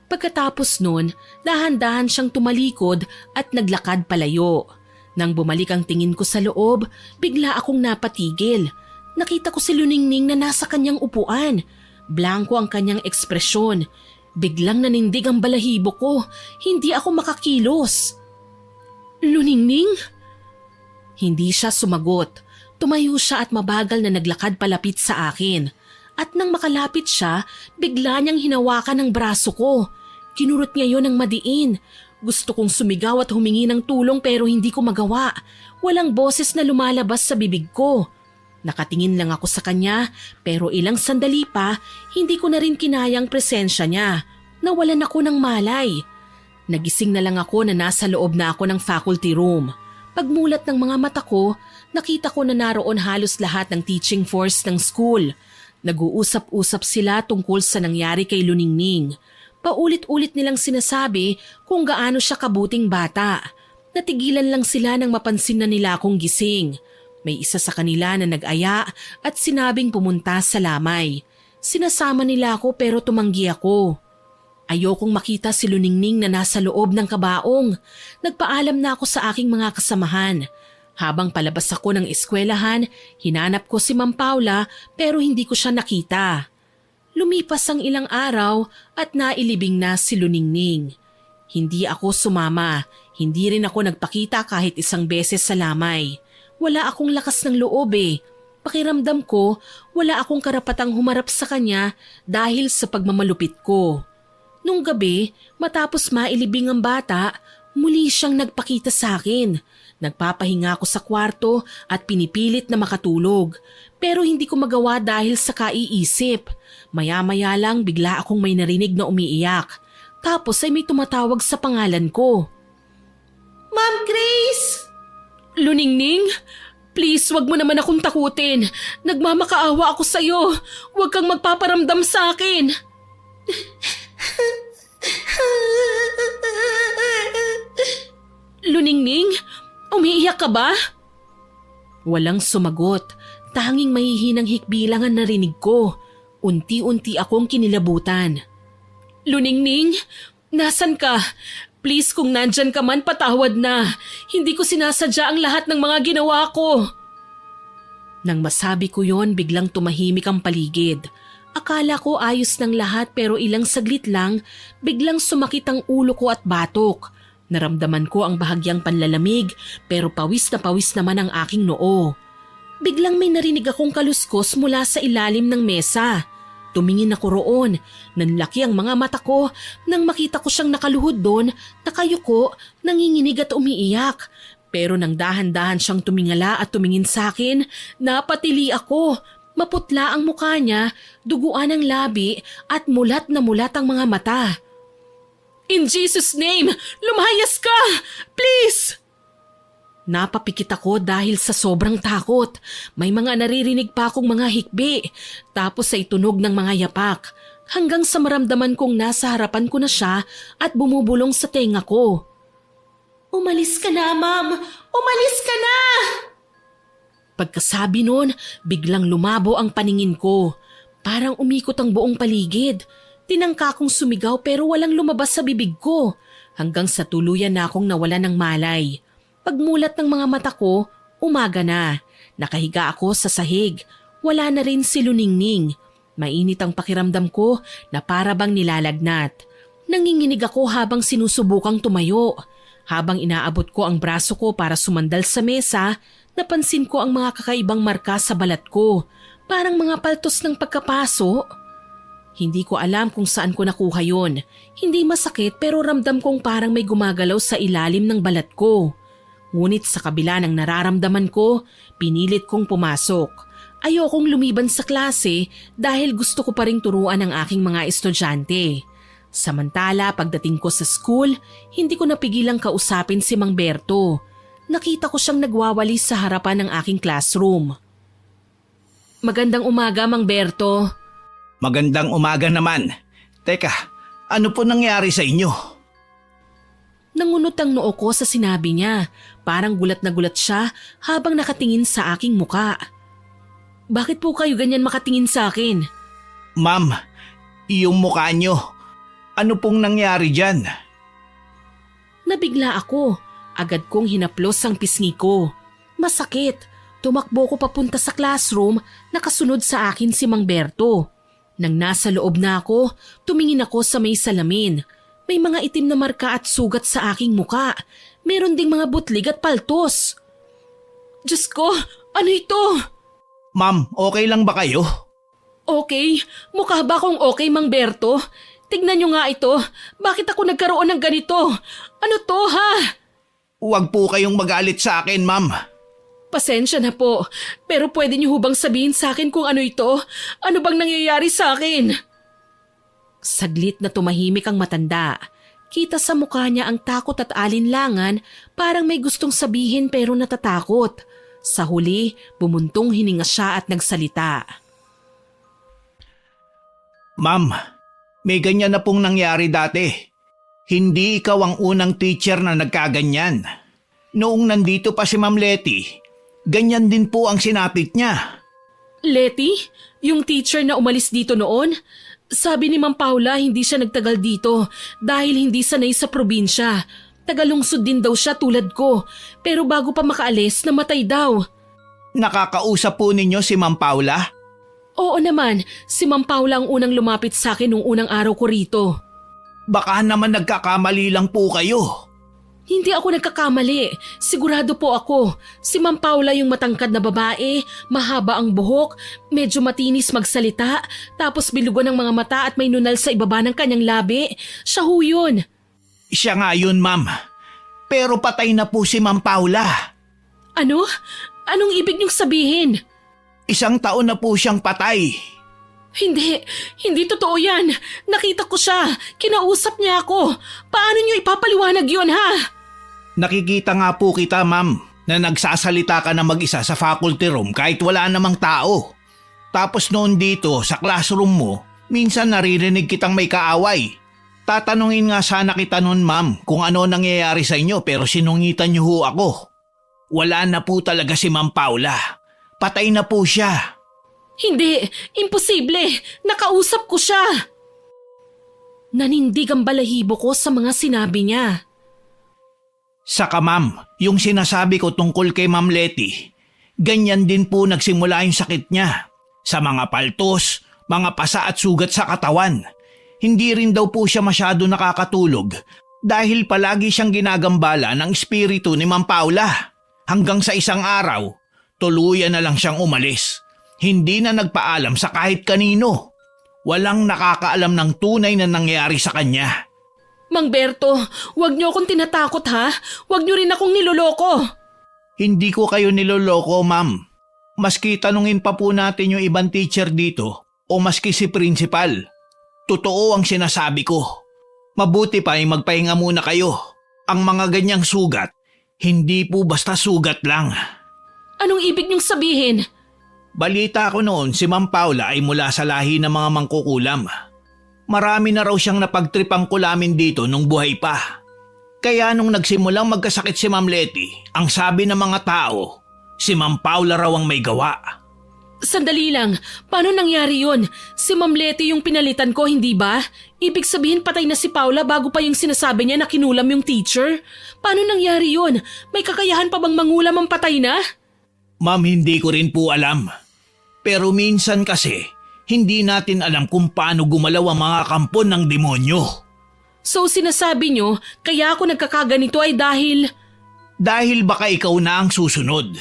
Pagkatapos nun, dahan-dahan siyang tumalikod at naglakad palayo. Nang bumalik ang tingin ko sa loob, bigla akong napatigil. Nakita ko si Luningning na nasa kanyang upuan. Blanko ang kanyang ekspresyon. Biglang nanindig ang balahibo ko. Hindi ako makakilos. Luningning? Hindi siya sumagot. Tumayo siya at mabagal na naglakad palapit sa akin. At nang makalapit siya, bigla niyang hinawakan ang braso ko. Kinurot niya yon ng madiin. Gusto kong sumigaw at humingi ng tulong pero hindi ko magawa. Walang boses na lumalabas sa bibig ko. Nakatingin lang ako sa kanya pero ilang sandali pa, hindi ko na rin kinayang presensya niya. Nawalan ako ng malay. Nagising na lang ako na nasa loob na ako ng faculty room. Pagmulat ng mga mata ko, nakita ko na naroon halos lahat ng teaching force ng school. Nag-uusap-usap sila tungkol sa nangyari kay Luningning. Paulit-ulit nilang sinasabi kung gaano siya kabuting bata. Natigilan lang sila nang mapansin na nila akong gising. May isa sa kanila na nag-aya at sinabing pumunta sa lamay. Sinasama nila ako pero tumanggi ako. Ayokong makita si Luningning na nasa loob ng kabaong. Nagpaalam na ako sa aking mga kasamahan. Habang palabas ako ng eskwelahan, hinanap ko si Ma'am Paula pero hindi ko siya nakita. Lumipas ang ilang araw at nailibing na si Luningning. Hindi ako sumama, hindi rin ako nagpakita kahit isang beses sa lamay. Wala akong lakas ng loob eh. Pakiramdam ko, wala akong karapatang humarap sa kanya dahil sa pagmamalupit ko. Nung gabi, matapos mailibing ang bata, muli siyang nagpakita sa akin. Nagpapahinga ako sa kwarto at pinipilit na makatulog. Pero hindi ko magawa dahil sa kaiisip. Maya-maya lang bigla akong may narinig na umiiyak. Tapos ay may tumatawag sa pangalan ko. Ma'am Grace! Luningning, please wag mo naman akong takutin. Nagmamakaawa ako sa'yo. Huwag kang magpaparamdam sa akin. Luningning, umiiyak ka ba? Walang sumagot. Tanging mahihinang hikbilang ang narinig ko. Unti-unti akong kinilabutan. Luningning, nasan ka? Please kung nandyan ka man patawad na. Hindi ko sinasadya ang lahat ng mga ginawa ko. Nang masabi ko yon, biglang tumahimik ang paligid. Akala ko ayos ng lahat pero ilang saglit lang, biglang sumakit ang ulo ko at batok. Naramdaman ko ang bahagyang panlalamig pero pawis na pawis naman ang aking noo. Biglang may narinig akong kaluskos mula sa ilalim ng mesa. Tumingin ako roon, nanlaki ang mga mata ko nang makita ko siyang nakaluhod doon, nakayuko, nanginginig at umiiyak. Pero nang dahan-dahan siyang tumingala at tumingin sa akin, napatili ako. Maputla ang mukha niya, duguan ang labi at mulat na mulat ang mga mata. In Jesus' name, lumayas ka! Please! Napapikit ako dahil sa sobrang takot. May mga naririnig pa akong mga hikbi, tapos ay tunog ng mga yapak. Hanggang sa maramdaman kong nasa harapan ko na siya at bumubulong sa tenga ko. Umalis ka na, ma'am! Umalis ka na! Pagkasabi nun, biglang lumabo ang paningin ko. Parang umikot ang buong paligid. Tinangka kong sumigaw pero walang lumabas sa bibig ko. Hanggang sa tuluyan na akong nawala ng malay. Pagmulat ng mga mata ko, umaga na. Nakahiga ako sa sahig. Wala na rin si Luningning. Mainit ang pakiramdam ko na para bang nilalagnat. Nanginginig ako habang sinusubukang tumayo. Habang inaabot ko ang braso ko para sumandal sa mesa, napansin ko ang mga kakaibang marka sa balat ko. Parang mga paltos ng pagkapaso. Hindi ko alam kung saan ko nakuha yon. Hindi masakit pero ramdam kong parang may gumagalaw sa ilalim ng balat ko. Ngunit sa kabila ng nararamdaman ko, pinilit kong pumasok. Ayokong lumiban sa klase dahil gusto ko pa ring turuan ang aking mga estudyante. Samantala pagdating ko sa school, hindi ko napigilang kausapin si Mang Berto. Nakita ko siyang nagwawalis sa harapan ng aking classroom. Magandang umaga, Mang Berto. Magandang umaga naman. Teka, ano po nangyari sa inyo? Nangunot ang noo ko sa sinabi niya. Parang gulat na gulat siya habang nakatingin sa aking muka. Bakit po kayo ganyan makatingin sa akin? Ma'am, yung mukha nyo. Ano pong nangyari dyan? Nabigla ako. Agad kong hinaplos ang pisngi ko. Masakit. Tumakbo ko papunta sa classroom, nakasunod sa akin si Mang Berto. Nang nasa loob na ako, tumingin ako sa may salamin. May mga itim na marka at sugat sa aking muka. Meron ding mga butlig at paltos. Diyos ko, ano ito? Ma'am, okay lang ba kayo? Okay? Mukha ba akong okay, Mang Berto? Tignan niyo nga ito. Bakit ako nagkaroon ng ganito? Ano to, ha? Huwag po kayong magalit sa akin, ma'am. Pasensya na po, pero pwede niyo hubang sabihin sa akin kung ano ito? Ano bang nangyayari sa akin? Saglit na tumahimik ang matanda. Kita sa mukha niya ang takot at alinlangan, parang may gustong sabihin pero natatakot. Sa huli, bumuntong hininga siya at nagsalita. Ma'am, may ganyan na pong nangyari dati. Hindi ikaw ang unang teacher na nagkaganyan. Noong nandito pa si Ma'am Letty, ganyan din po ang sinapit niya. Letty? Yung teacher na umalis dito noon? Sabi ni Ma'am Paula hindi siya nagtagal dito dahil hindi sanay sa probinsya. Tagalungsod din daw siya tulad ko, pero bago pa makaalis namatay daw. Nakakausap po ninyo si Ma'am Paula? Oo naman, si Ma'am Paula ang unang lumapit sa akin nung unang araw ko rito. Baka naman nagkakamali lang po kayo. Hindi ako nagkakamali. Sigurado po ako. Si Ma'am Paula yung matangkad na babae, mahaba ang buhok, medyo matinis magsalita, tapos bilugan ng mga mata at may nunal sa ibaba ng kanyang labi. Siya ho yun. Siya nga yun, ma'am. Pero patay na po si Ma'am Paula. Ano? Anong ibig niyong sabihin? 1 taon na po siyang patay. Hindi totoo yan. Nakita ko siya. Kinausap niya ako. Paano niyo ipapaliwanag yun, ha? Nakikita nga po kita, ma'am, na nagsasalita ka na mag-isa sa faculty room kahit wala namang tao. Tapos noon dito sa classroom mo, minsan naririnig kitang may kaaway. Tatanungin nga sana kita noon, ma'am, kung ano nangyayari sa inyo pero sinungitan niyo ho ako. Wala na po talaga si Ma'am Paula. Patay na po siya. Hindi, imposible. Nakausap ko siya. Nanindig ang balahibo ko sa mga sinabi niya. Saka ma'am, yung sinasabi ko tungkol kay Ma'am Letty, ganyan din po nagsimula yung sakit niya. Sa mga paltos, mga pasa at sugat sa katawan. Hindi rin daw po siya masyado nakakatulog dahil palagi siyang ginagambala ng espiritu ni Ma'am Paula. Hanggang sa isang araw, tuluyan na lang siyang umalis. Hindi na nagpaalam sa kahit kanino. Walang nakakaalam ng tunay na nangyari sa kanya. Mang Berto, huwag niyo akong tinatakot, ha? Huwag niyo rin akong niloloko. Hindi ko kayo niloloko, ma'am. Maski tanungin pa po natin yung ibang teacher dito o maski si principal. Totoo ang sinasabi ko. Mabuti pa ay magpahinga muna kayo. Ang mga ganyang sugat, hindi po basta sugat lang. Anong ibig niyong sabihin? Balita ko noon si Ma'am Paula ay mula sa lahi ng mga mangkukulam. Marami na raw siyang napagtripang kulamin dito nung buhay pa. Kaya nung nagsimulang magkasakit si Ma'am Letty, ang sabi ng mga tao, si Ma'am Paula raw ang may gawa. Sandali lang, paano nangyari yun? Si Ma'am Letty yung pinalitan ko, hindi ba? Ibig sabihin patay na si Paula bago pa yung sinasabi niya na kinulam yung teacher? Paano nangyari yun? May kakayahan pa bang mangulam ang patay na? Ma'am, hindi ko rin po alam. Pero minsan kasi, hindi natin alam kung paano gumalaw ang mga kampon ng demonyo. So sinasabi nyo, kaya ako nagkakaganito ay dahil… Dahil baka ikaw na ang susunod.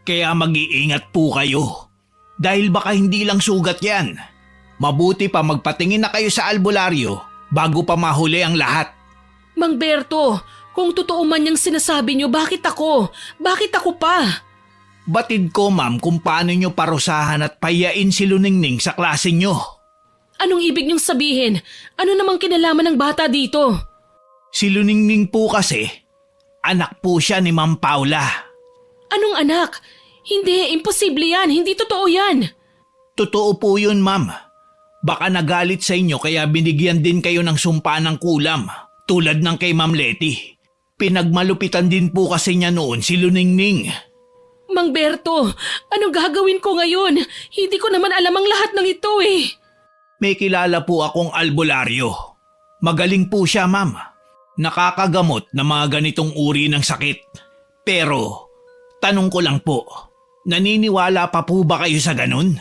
Kaya mag-iingat po kayo. Dahil baka hindi lang sugat yan. Mabuti pa magpatingin na kayo sa albularyo bago pa mahuli ang lahat. Mang Berto, kung totoo man yung sinasabi nyo, bakit ako? Bakit ako pa? Batid ko, ma'am, kung paano nyo parusahan at payain si Luningning sa klase nyo. Anong ibig niyong sabihin? Ano namang kinalaman ng bata dito? Si Luningning po kasi, anak po siya ni Ma'am Paula. Anong anak? Hindi, imposible yan. Hindi totoo yan. Totoo po yun, ma'am. Baka nagalit sa inyo kaya binigyan din kayo ng sumpa ng kulam, tulad ng kay Ma'am Letty. Pinagmalupitan din po kasi niya noon si Luningning. Mang Berto, anong gagawin ko ngayon? Hindi ko naman alam ang lahat ng ito eh. May kilala po akong albularyo. Magaling po siya, ma'am. Nakakagamot ng mga ganitong uri ng sakit. Pero, tanong ko lang po, naniniwala pa po ba kayo sa ganun?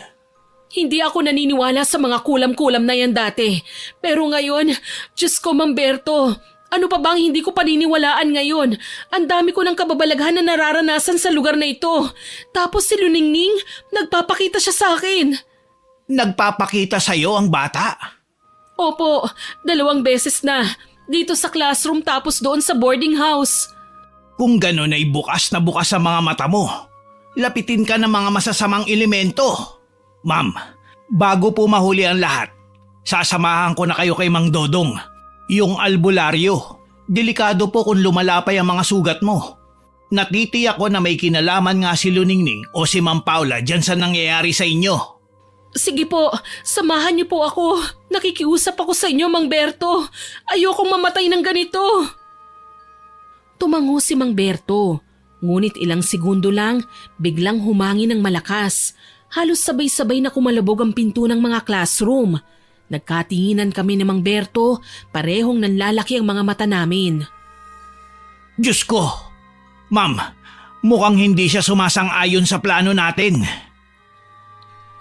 Hindi ako naniniwala sa mga kulam-kulam na yan dati. Pero ngayon, Diyos ko Mang Berto, ano pa bang hindi ko paniniwalaan ngayon? Ang dami ko ng kababalaghan na nararanasan sa lugar na ito. Tapos si Luningning, nagpapakita siya sa akin. Nagpapakita sa'yo ang bata? Opo, 2 beses na. Dito sa classroom tapos doon sa boarding house. Kung ganun ay bukas na bukas sa mga mata mo. Lapitin ka ng mga masasamang elemento. Ma'am, bago po mahuli ang lahat, sasamahan ko na kayo kay Mang Dodong. Yung albularyo, delikado po kung lumalapay ang mga sugat mo. Natitiyak ko na may kinalaman nga si Luningning o si Ma'am Paula dyan sa nangyayari sa inyo. Sige po, samahan niyo po ako. Nakikiusap ako sa inyo, Mang Berto. Ayokong mamatay ng ganito. Tumango si Mang Berto. Ngunit ilang segundo lang, biglang humangin ng malakas. Halos sabay-sabay na kumalabog ang pinto ng mga classroom. Nagkatinginan kami ni Mang Berto, parehong nanlalaki ang mga mata namin. Diyos ko! Ma'am, mukhang hindi siya sumasang-ayon sa plano natin.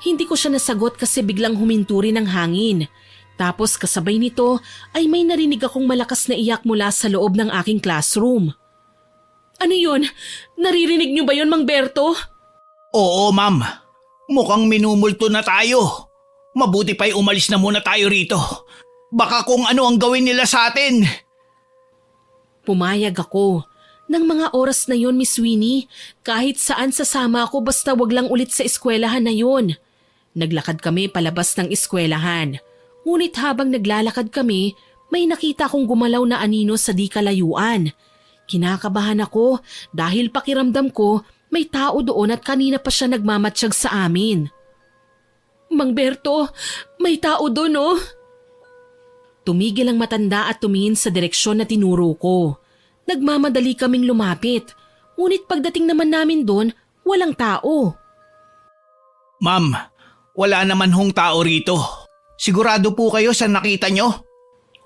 Hindi ko siya nasagot kasi biglang huminto rin ang hangin. Tapos kasabay nito ay may narinig akong malakas na iyak mula sa loob ng aking classroom. Ano yun? Naririnig niyo ba yun, Mang Berto? Oo, ma'am. Mukhang minumulto na tayo. Mabuti pa'y umalis na muna tayo rito. Baka kung ano ang gawin nila sa atin. Pumayag ako. Nang mga oras na yon, Miss Winnie, kahit saan sasama ako basta wag lang ulit sa eskwelahan na yon. Naglakad kami palabas ng eskwelahan. Ngunit habang naglalakad kami, may nakita akong gumalaw na anino sa di kalayuan. Kinakabahan ako dahil pakiramdam ko may tao doon at kanina pa siya nagmamatsyag sa amin. Mang Berto, may tao doon oh. Tumigil ang matanda at tumingin sa direksyon na tinuro ko. Nagmamadali kaming lumapit. Ngunit pagdating naman namin doon, walang tao. Ma'am, wala naman hong tao rito. Sigurado po kayo sa nakita nyo?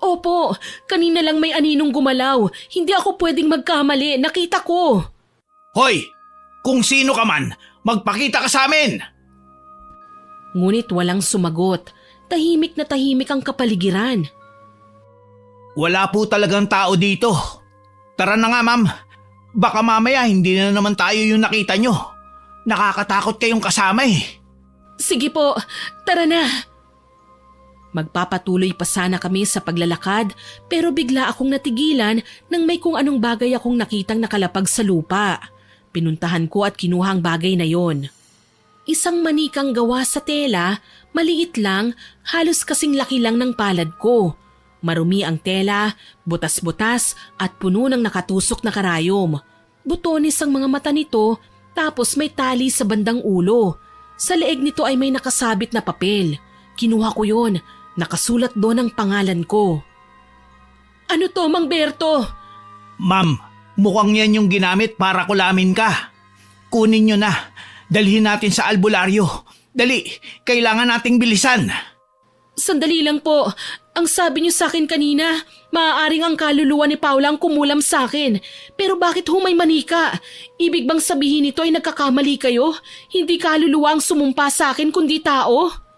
Opo, kanina lang may aninong gumalaw. Hindi ako pwedeng magkamali. Nakita ko. Hoy! Kung sino ka man, magpakita ka sa amin! Ngunit walang sumagot. Tahimik na tahimik ang kapaligiran. Wala po talagang tao dito. Tara na nga, ma'am. Baka mamaya hindi na naman tayo yung nakita nyo. Nakakatakot kayong kasama eh. Sige po, tara na. Magpapatuloy pa sana kami sa paglalakad pero bigla akong natigilan nang may kung anong bagay akong nakitang nakalapag sa lupa. Pinuntahan ko at kinuha ang bagay na yon. Isang manikang gawa sa tela, maliit lang, halos kasing laki lang ng palad ko. Marumi ang tela, butas-butas at puno ng nakatusok na karayom. Butones ang mga mata nito tapos may tali sa bandang ulo. Sa leeg nito ay may nakasabit na papel. Kinuha ko yon. Nakasulat doon ang pangalan ko. Ano to, Mang Berto? Ma'am, mukhang yan yung ginamit para kulamin ka. Kunin nyo na. Dalhin natin sa albularyo. Dali, kailangan nating bilisan. Sandali lang po. Ang sabi niyo sa akin kanina, maaaring ang kaluluwa ni Paula ang kumulam sa akin. Pero bakit humay manika? Ibig bang sabihin nito ay nagkakamali kayo? Hindi kaluluwa ang sumumpa sa akin kundi tao?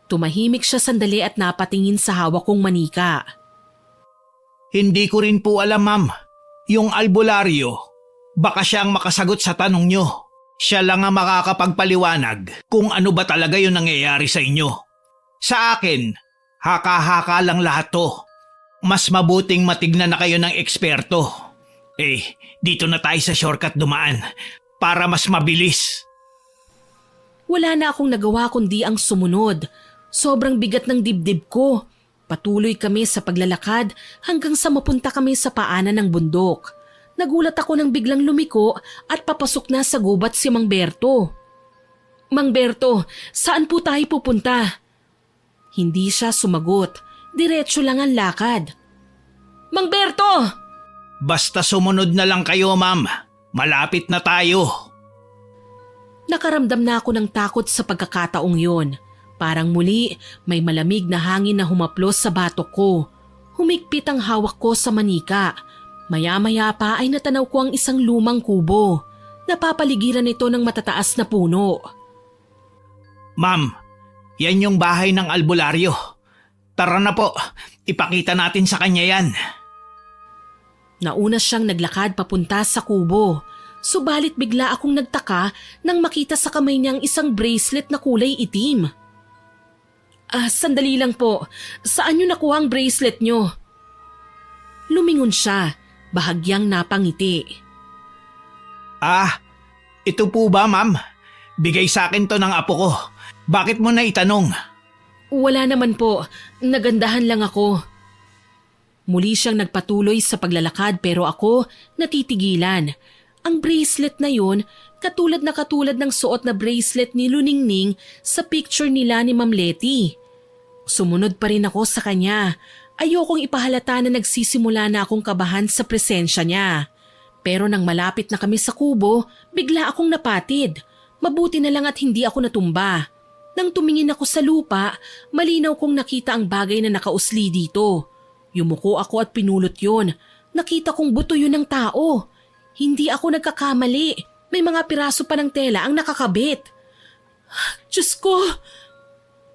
Tumahimik siya sandali at napatingin sa hawak kong manika. Hindi ko rin po alam, ma'am. Yung albularyo, baka siya ang makasagot sa tanong nyo. Siya lang ang makakapagpaliwanag kung ano ba talaga yung nangyayari sa inyo. Sa akin, haka-haka lang lahat to. Mas mabuting matignan na kayo ng eksperto. Dito na tayo sa shortcut dumaan para mas mabilis. Wala na akong nagawa kundi ang sumunod. Sobrang bigat ng dibdib ko. Patuloy kami sa paglalakad hanggang sa mapunta kami sa paanan ng bundok. Nagulat ako nang biglang lumiko at papasok na sa gubat si Mang Berto. Mang Berto, saan po tayo pupunta? Hindi siya sumagot. Diretso lang ang lakad. Mang Berto! Basta sumunod na lang kayo, ma'am. Malapit na tayo. Nakaramdam na ako ng takot sa pagkakataong yon. Parang muli may malamig na hangin na humaplos sa batok ko. Humigpit ang hawak ko sa manika. Maya-maya pa ay natanaw ko ang isang lumang kubo. Napapaligiran ito ng matataas na puno. Ma'am, yan yung bahay ng albularyo. Tara na po, ipakita natin sa kanya yan. Nauna siyang naglakad papunta sa kubo. Subalit bigla akong nagtaka nang makita sa kamay niyang isang bracelet na kulay itim. Sandali lang po. Saan niyo nakuha ang bracelet niyo? Lumingon siya, bahagyang napangiti. Ito po ba, ma'am? Bigay sa akin to ng apo ko. Bakit mo na itanong? Wala naman po. Nagandahan lang ako. Muli siyang nagpatuloy sa paglalakad pero ako natitigilan. Ang bracelet na yun, katulad ng suot na bracelet ni Luningning sa picture nila ni Ma'am Letty. Sumunod pa rin ako sa kanya. Ayokong ipahalata na nagsisimula na akong kabahan sa presensya niya. Pero nang malapit na kami sa kubo, bigla akong napatid. Mabuti na lang at hindi ako natumba. Nang tumingin ako sa lupa, malinaw kong nakita ang bagay na nakausli dito. Yumuko ako at pinulot yun. Nakita kong buto yun ng tao. Hindi ako nagkakamali. May mga piraso pa ng tela ang nakakabit. Diyos ko!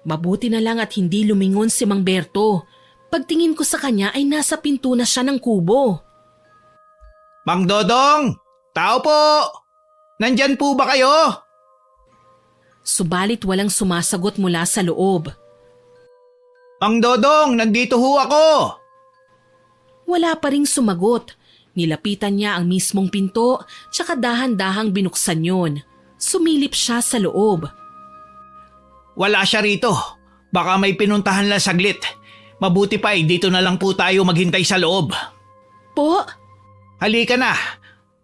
Mabuti na lang at hindi lumingon si Mang Berto. Pagtingin ko sa kanya ay nasa pinto na siya ng kubo. Mang Dodong! Tao po! Nandyan po ba kayo? Subalit walang sumasagot mula sa loob. Mang Dodong, nandito ho ako! Wala pa ring sumagot. Nilapitan niya ang mismong pinto tsaka dahan-dahang binuksan yun. Sumilip siya sa loob. Wala siya rito. Baka may pinuntahan lang saglit. Mabuti pa dito na lang po tayo maghintay sa loob. Po? Halika na.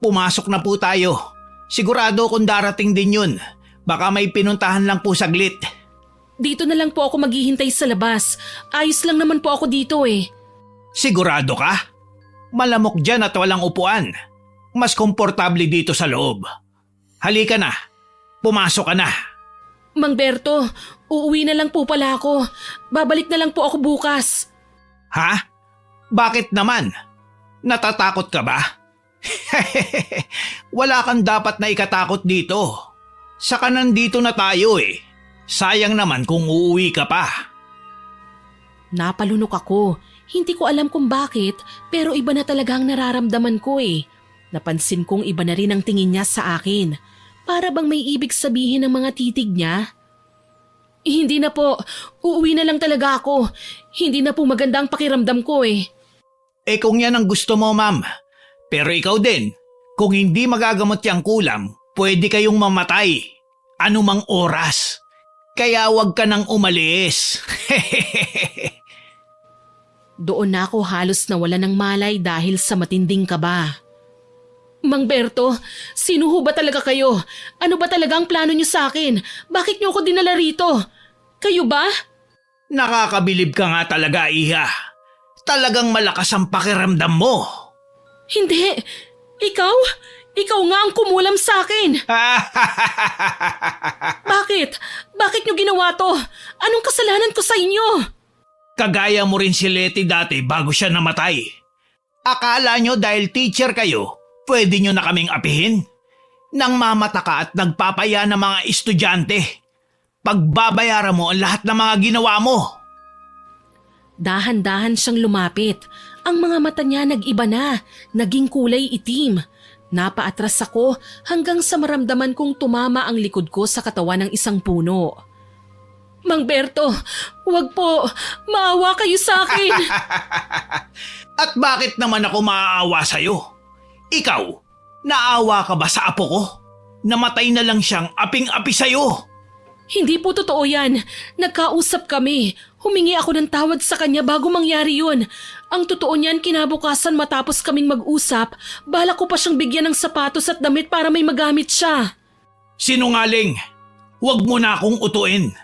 Pumasok na po tayo. Sigurado kung darating din yun. Baka may pinuntahan lang po saglit. Dito na lang po ako maghihintay sa labas. Ayos lang naman po ako dito eh. Sigurado ka? Malamok dyan at walang upuan. Mas komportable dito sa loob. Halika na. Pumasok ka na. Mang Berto, uuwi na lang po pala ako. Babalik na lang po ako bukas. Ha? Bakit naman? Natatakot ka ba? Wala kang dapat na ikatakot dito. Saka nandito na tayo eh. Sayang naman kung uuwi ka pa. Napalunok ako. Hindi ko alam kung bakit pero iba na talaga ang nararamdaman ko eh. Napansin kong iba na rin ang tingin niya sa akin. Para bang may ibig sabihin ng mga titig niya? Hindi na po. Uuwi na lang talaga ako. Hindi na po maganda ang pakiramdam ko eh. Kung yan ang gusto mo, ma'am. Pero ikaw din, kung hindi magagamot yung kulam, pwede kayong mamatay. Anumang oras. Kaya wag ka nang umalis. Doon na ako halos nawala ng malay dahil sa matinding kaba. Mang Berto, sino ho ba talaga kayo? Ano ba talaga ang plano niyo sa akin? Bakit niyo ako dinala rito? Kayo ba? Nakakabilib ka nga talaga, Iha. Talagang malakas ang pakiramdam mo. Hindi. Ikaw? Ikaw nga ang kumulam sa akin. Bakit? Bakit niyo ginawa to? Anong kasalanan ko sa inyo? Kagaya mo rin si Letty dati bago siya namatay. Akala nyo dahil teacher kayo, pwede nyo na kaming apihin? Nang mamata ka at nagpapaya ng mga estudyante. Pagbabayaran mo ang lahat ng mga ginawa mo. Dahan-dahan siyang lumapit. Ang mga mata niya nag-iba na, naging kulay itim. Napaatras ako hanggang sa maramdaman kong tumama ang likod ko sa katawan ng isang puno. Mang Berto, wag po. Maawa kayo sa akin. At bakit naman ako maaawa sa'yo? Ikaw, naawa ka ba sa apo ko? Namatay na lang siyang aping-api sa'yo. Hindi po totoo yan. Nagkausap kami. Humingi ako ng tawad sa kanya bago mangyari yun. Ang totoo niyan, kinabukasan matapos kaming mag-usap, balak ko pa siyang bigyan ng sapatos at damit para may magamit siya. Sinungaling! Huwag mo na akong utuin.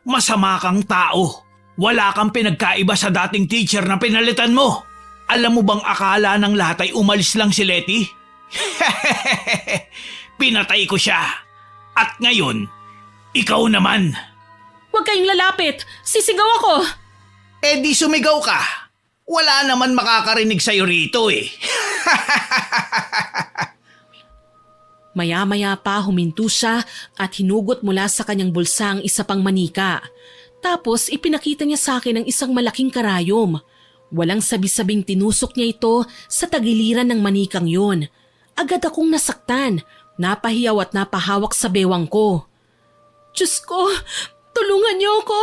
Masama kang tao. Wala kang pinagkaiba sa dating teacher na pinalitan mo. Alam mo bang akala ng lahat ay umalis lang si Letty? Pinatay ko siya. At ngayon, ikaw naman. Huwag kayong lalapit. Sisigaw ako. Eh di sumigaw ka. Wala naman makakarinig sa'yo rito eh. Maya-maya pa huminto siya at hinugot mula sa kanyang bulsa ang isa pang manika. Tapos ipinakita niya sa akin ang isang malaking karayom. Walang sabi-sabing tinusok niya ito sa tagiliran ng manikang yun. Agad akong nasaktan, napahiyaw at napahawak sa bewang ko. Diyos ko, tulungan niyo ako.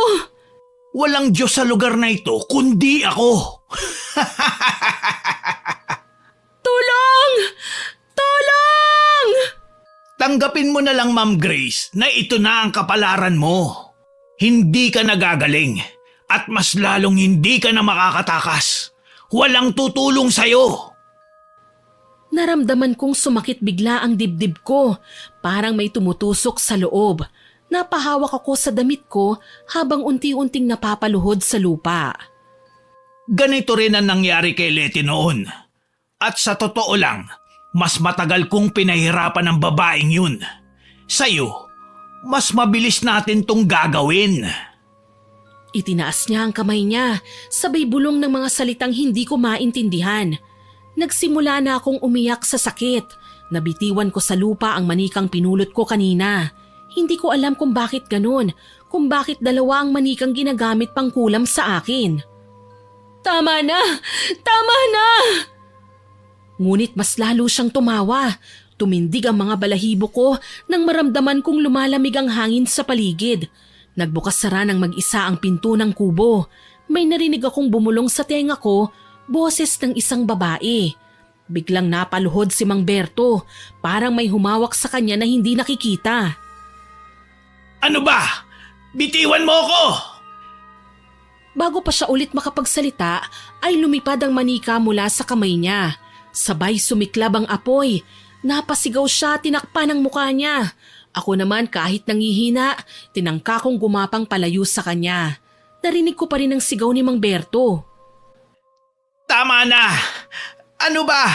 Walang Diyos sa lugar na ito kundi ako. Tulong! Tulong! Tanggapin mo na lang, Ma'am Grace, na ito na ang kapalaran mo. Hindi ka nagagaling at mas lalong hindi ka na makakatakas. Walang tutulong sa'yo. Naramdaman kong sumakit bigla ang dibdib ko, parang may tumutusok sa loob. Napahawak ako sa damit ko habang unti-unting napapaluhod sa lupa. Ganito rin ang nangyari kay Letty noon. At sa totoo lang, mas matagal kong pinahirapan ang babaeng yun. Sa'yo, mas mabilis natin tong gagawin. Itinaas niya ang kamay niya, sabay bulong ng mga salitang hindi ko maintindihan. Nagsimula na akong umiyak sa sakit. Nabitiwan ko sa lupa ang manikang pinulot ko kanina. Hindi ko alam kung bakit ganun, kung bakit dalawa ang manikang ginagamit pang kulam sa akin. Tama na! Tama na! Ngunit mas lalo siyang tumawa. Tumindig ang mga balahibo ko nang maramdaman kong lumalamig ang hangin sa paligid. Nagbukas-sara ng mag-isa ang pinto ng kubo. May narinig akong bumulong sa tenga ko, boses ng isang babae. Biglang napaluhod si Mang Berto, parang may humawak sa kanya na hindi nakikita. Ano ba? Bitiwan mo ko! Bago pa siya ulit makapagsalita, ay lumipad ang manika mula sa kamay niya. Sabay sumiklab ang apoy. Napasigaw siya, tinakpan ang mukha niya. Ako naman kahit nangihina, tinangka kong gumapang palayo sa kanya. Narinig ko pa rin ang sigaw ni Mang Berto. Tama na! Ano ba?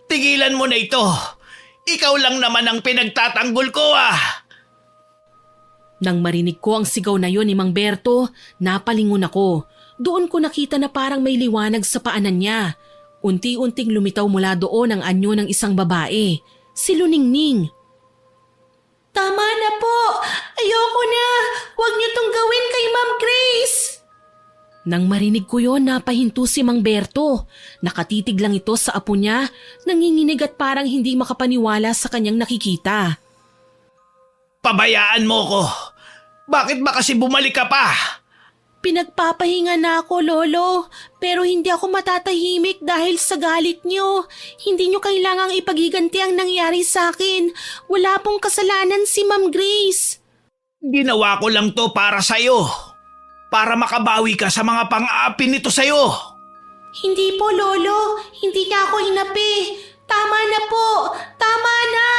Tigilan mo na ito. Ikaw lang naman ang pinagtatanggol ko ah! Nang marinig ko ang sigaw na yon ni Mang Berto, napalingon ako. Doon ko nakita na parang may liwanag sa paanan niya. Unti-unting lumitaw mula doon ang anyo ng isang babae, si Luningning. Tama na po! Ayoko na! Huwag niyo tong gawin kay Ma'am Grace! Nang marinig ko yon, napahinto si Mang Berto. Nakatitig lang ito sa apo niya, nanginginig at parang hindi makapaniwala sa kanyang nakikita. Pabayaan mo ko! Bakit ba kasi bumalik ka pa? Pinagpapahinga na ako, Lolo. Pero hindi ako matatahimik dahil sa galit niyo. Hindi niyo kailangang ipagiganti ang nangyari sa akin. Wala pong kasalanan si Ma'am Grace. Ginawa ko lang to para sa'yo. Para makabawi ka sa mga pang-aapi nito sa'yo. Hindi po, Lolo. Hindi niya ako inapi. Tama na po. Tama na.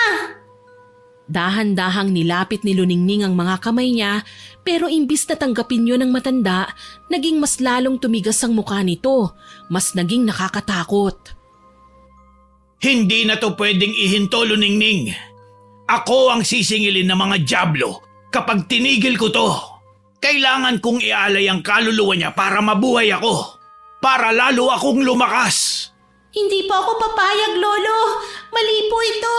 Dahan-dahang nilapit ni Luningning ang mga kamay niya, pero imbis na tanggapin yun ng matanda, naging mas lalong tumigas ang mukha nito. Mas naging nakakatakot. Hindi na to pwedeng ihinto, Luningning. Ako ang sisingilin ng mga dyablo kapag tinigil ko to. Kailangan kong ialay ang kaluluwa niya para mabuhay ako. Para lalo akong lumakas. Hindi po ako papayag, Lolo. Mali po ito.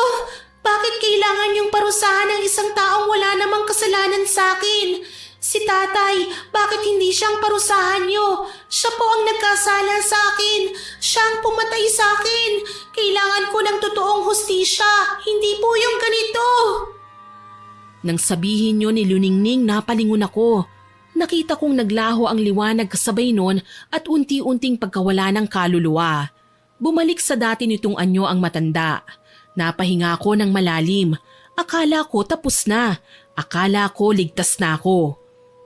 Bakit kailangan niyong parusahan ng isang taong wala namang kasalanan sa akin? Si tatay, bakit hindi siyang parusahan niyo? Siya po ang nagkasala sa akin. Siya ang pumatay sa akin. Kailangan ko ng totoong hustisya. Hindi po yung ganito. Nang sabihin niyo ni Luningning, napalingon ako. Nakita kong naglaho ang liwanag kasabay nun at unti-unting pagkawala ng kaluluwa. Bumalik sa dati nitong anyo ang matanda. Napahinga ako ng malalim. Akala ko tapos na. Akala ko ligtas na ako.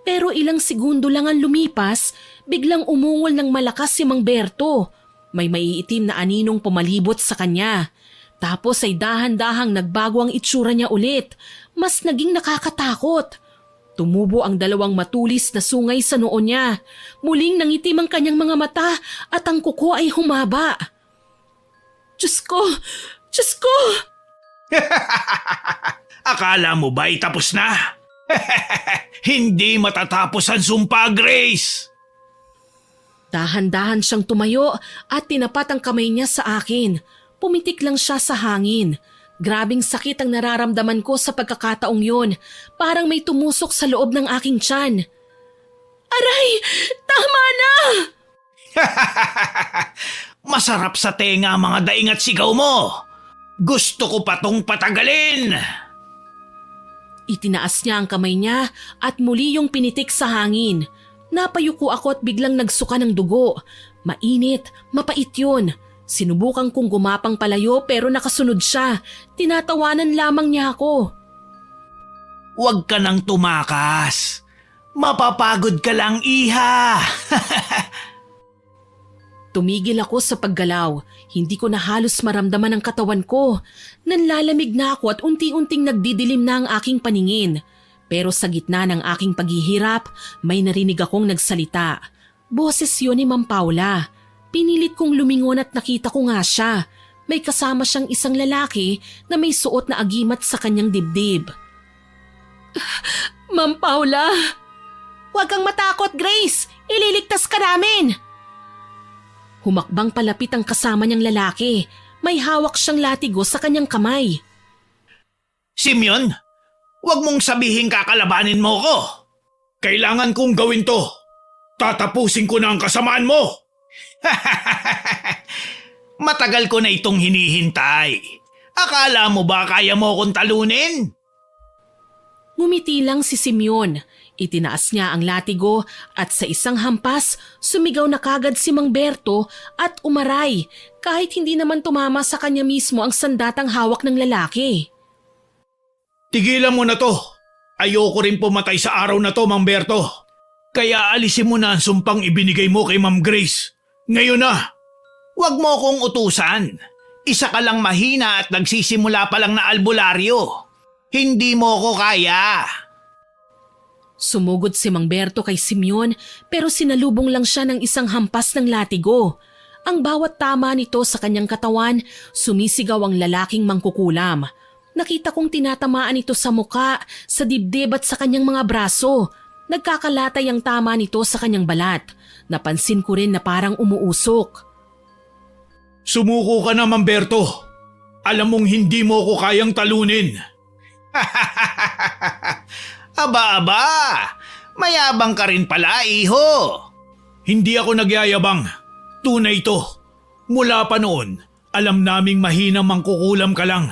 Pero ilang segundo lang ang lumipas, biglang umungol ng malakas si Mang Berto. May maiitim na aninong pumalibot sa kanya. Tapos ay dahan-dahang nagbago ang itsura niya ulit. Mas naging nakakatakot. Tumubo ang dalawang matulis na sungay sa noo niya. Muling nangitim ang kanyang mga mata at ang kuko ay humaba. Diyos ko! Diyos ko! Akala mo ba'y tapos na? Hindi matatapos ang sumpa, Grace! Dahan-dahan siyang tumayo at tinapat ang kamay niya sa akin. Pumitik lang siya sa hangin. Grabing sakit ang nararamdaman ko sa pagkakataong yun. Parang may tumusok sa loob ng aking tiyan. Aray! Tama na! Masarap sa tenga ang mga daing at sigaw mo. Gusto ko pa tong patagalin. Itinaas niya ang kamay niya at muli yung pinitik sa hangin. Napayuko ako at biglang nagsuka ng dugo. Mainit, mapait yun. Sinubukan kong gumapang palayo pero nakasunod siya. Tinatawanan lamang niya ako. Huwag ka nang tumakas. Mapapagod ka lang, iha. Tumigil ako sa paggalaw. Hindi ko na halos maramdaman ang katawan ko. Nanlalamig na ako at unti-unting nagdidilim na ang aking paningin. Pero sa gitna ng aking paghihirap, may narinig akong nagsalita. Boses yun ni Ma'am Paula. Pinilit kong lumingon at nakita ko nga siya. May kasama siyang isang lalaki na may suot na agimat sa kanyang dibdib. Ma'am Paula! Huwag kang matakot, Grace! Ililigtas ka namin! Humakbang palapit ang kasama niyang lalaki. May hawak siyang latigo sa kanyang kamay. Simeon, huwag mong sabihin kakalabanin mo ko. Kailangan kong gawin to. Tatapusin ko na ang kasamaan mo. Matagal ko na itong hinihintay. Akala mo ba kaya mo akong talunin? Ngumiti lang si Simeon. Itinaas niya ang latigo at sa isang hampas, sumigaw na kagad si Mang Berto at umaray kahit hindi naman tumama sa kanya mismo ang sandatang hawak ng lalaki. Tigilan mo na to. Ayoko rin pumatay sa araw na to, Mang Berto. Kaya alisin mo na ang sumpang ibinigay mo kay Ma'am Grace. Ngayon na. Huwag mo akong utusan. Isa ka lang mahina at nagsisimula pa lang na albularyo. Hindi mo ko kaya. Sumugod si Mang Berto kay Simeon pero sinalubong lang siya ng isang hampas ng latigo. Ang bawat tama nito sa kanyang katawan, sumisigaw ang lalaking mangkukulam. Nakita kong tinatamaan ito sa muka, sa dibdib at sa kanyang mga braso. Nagkakalatay ang tama nito sa kanyang balat. Napansin ko rin na parang umuusok. Sumuko ka na, Ma'am Berto. Alam mong hindi mo ko kayang talunin. Aba, mayabang ka rin pala, iho. Hindi ako nagyayabang. Tunay to. Mula pa noon, alam naming mahinang mangkukulam ka lang.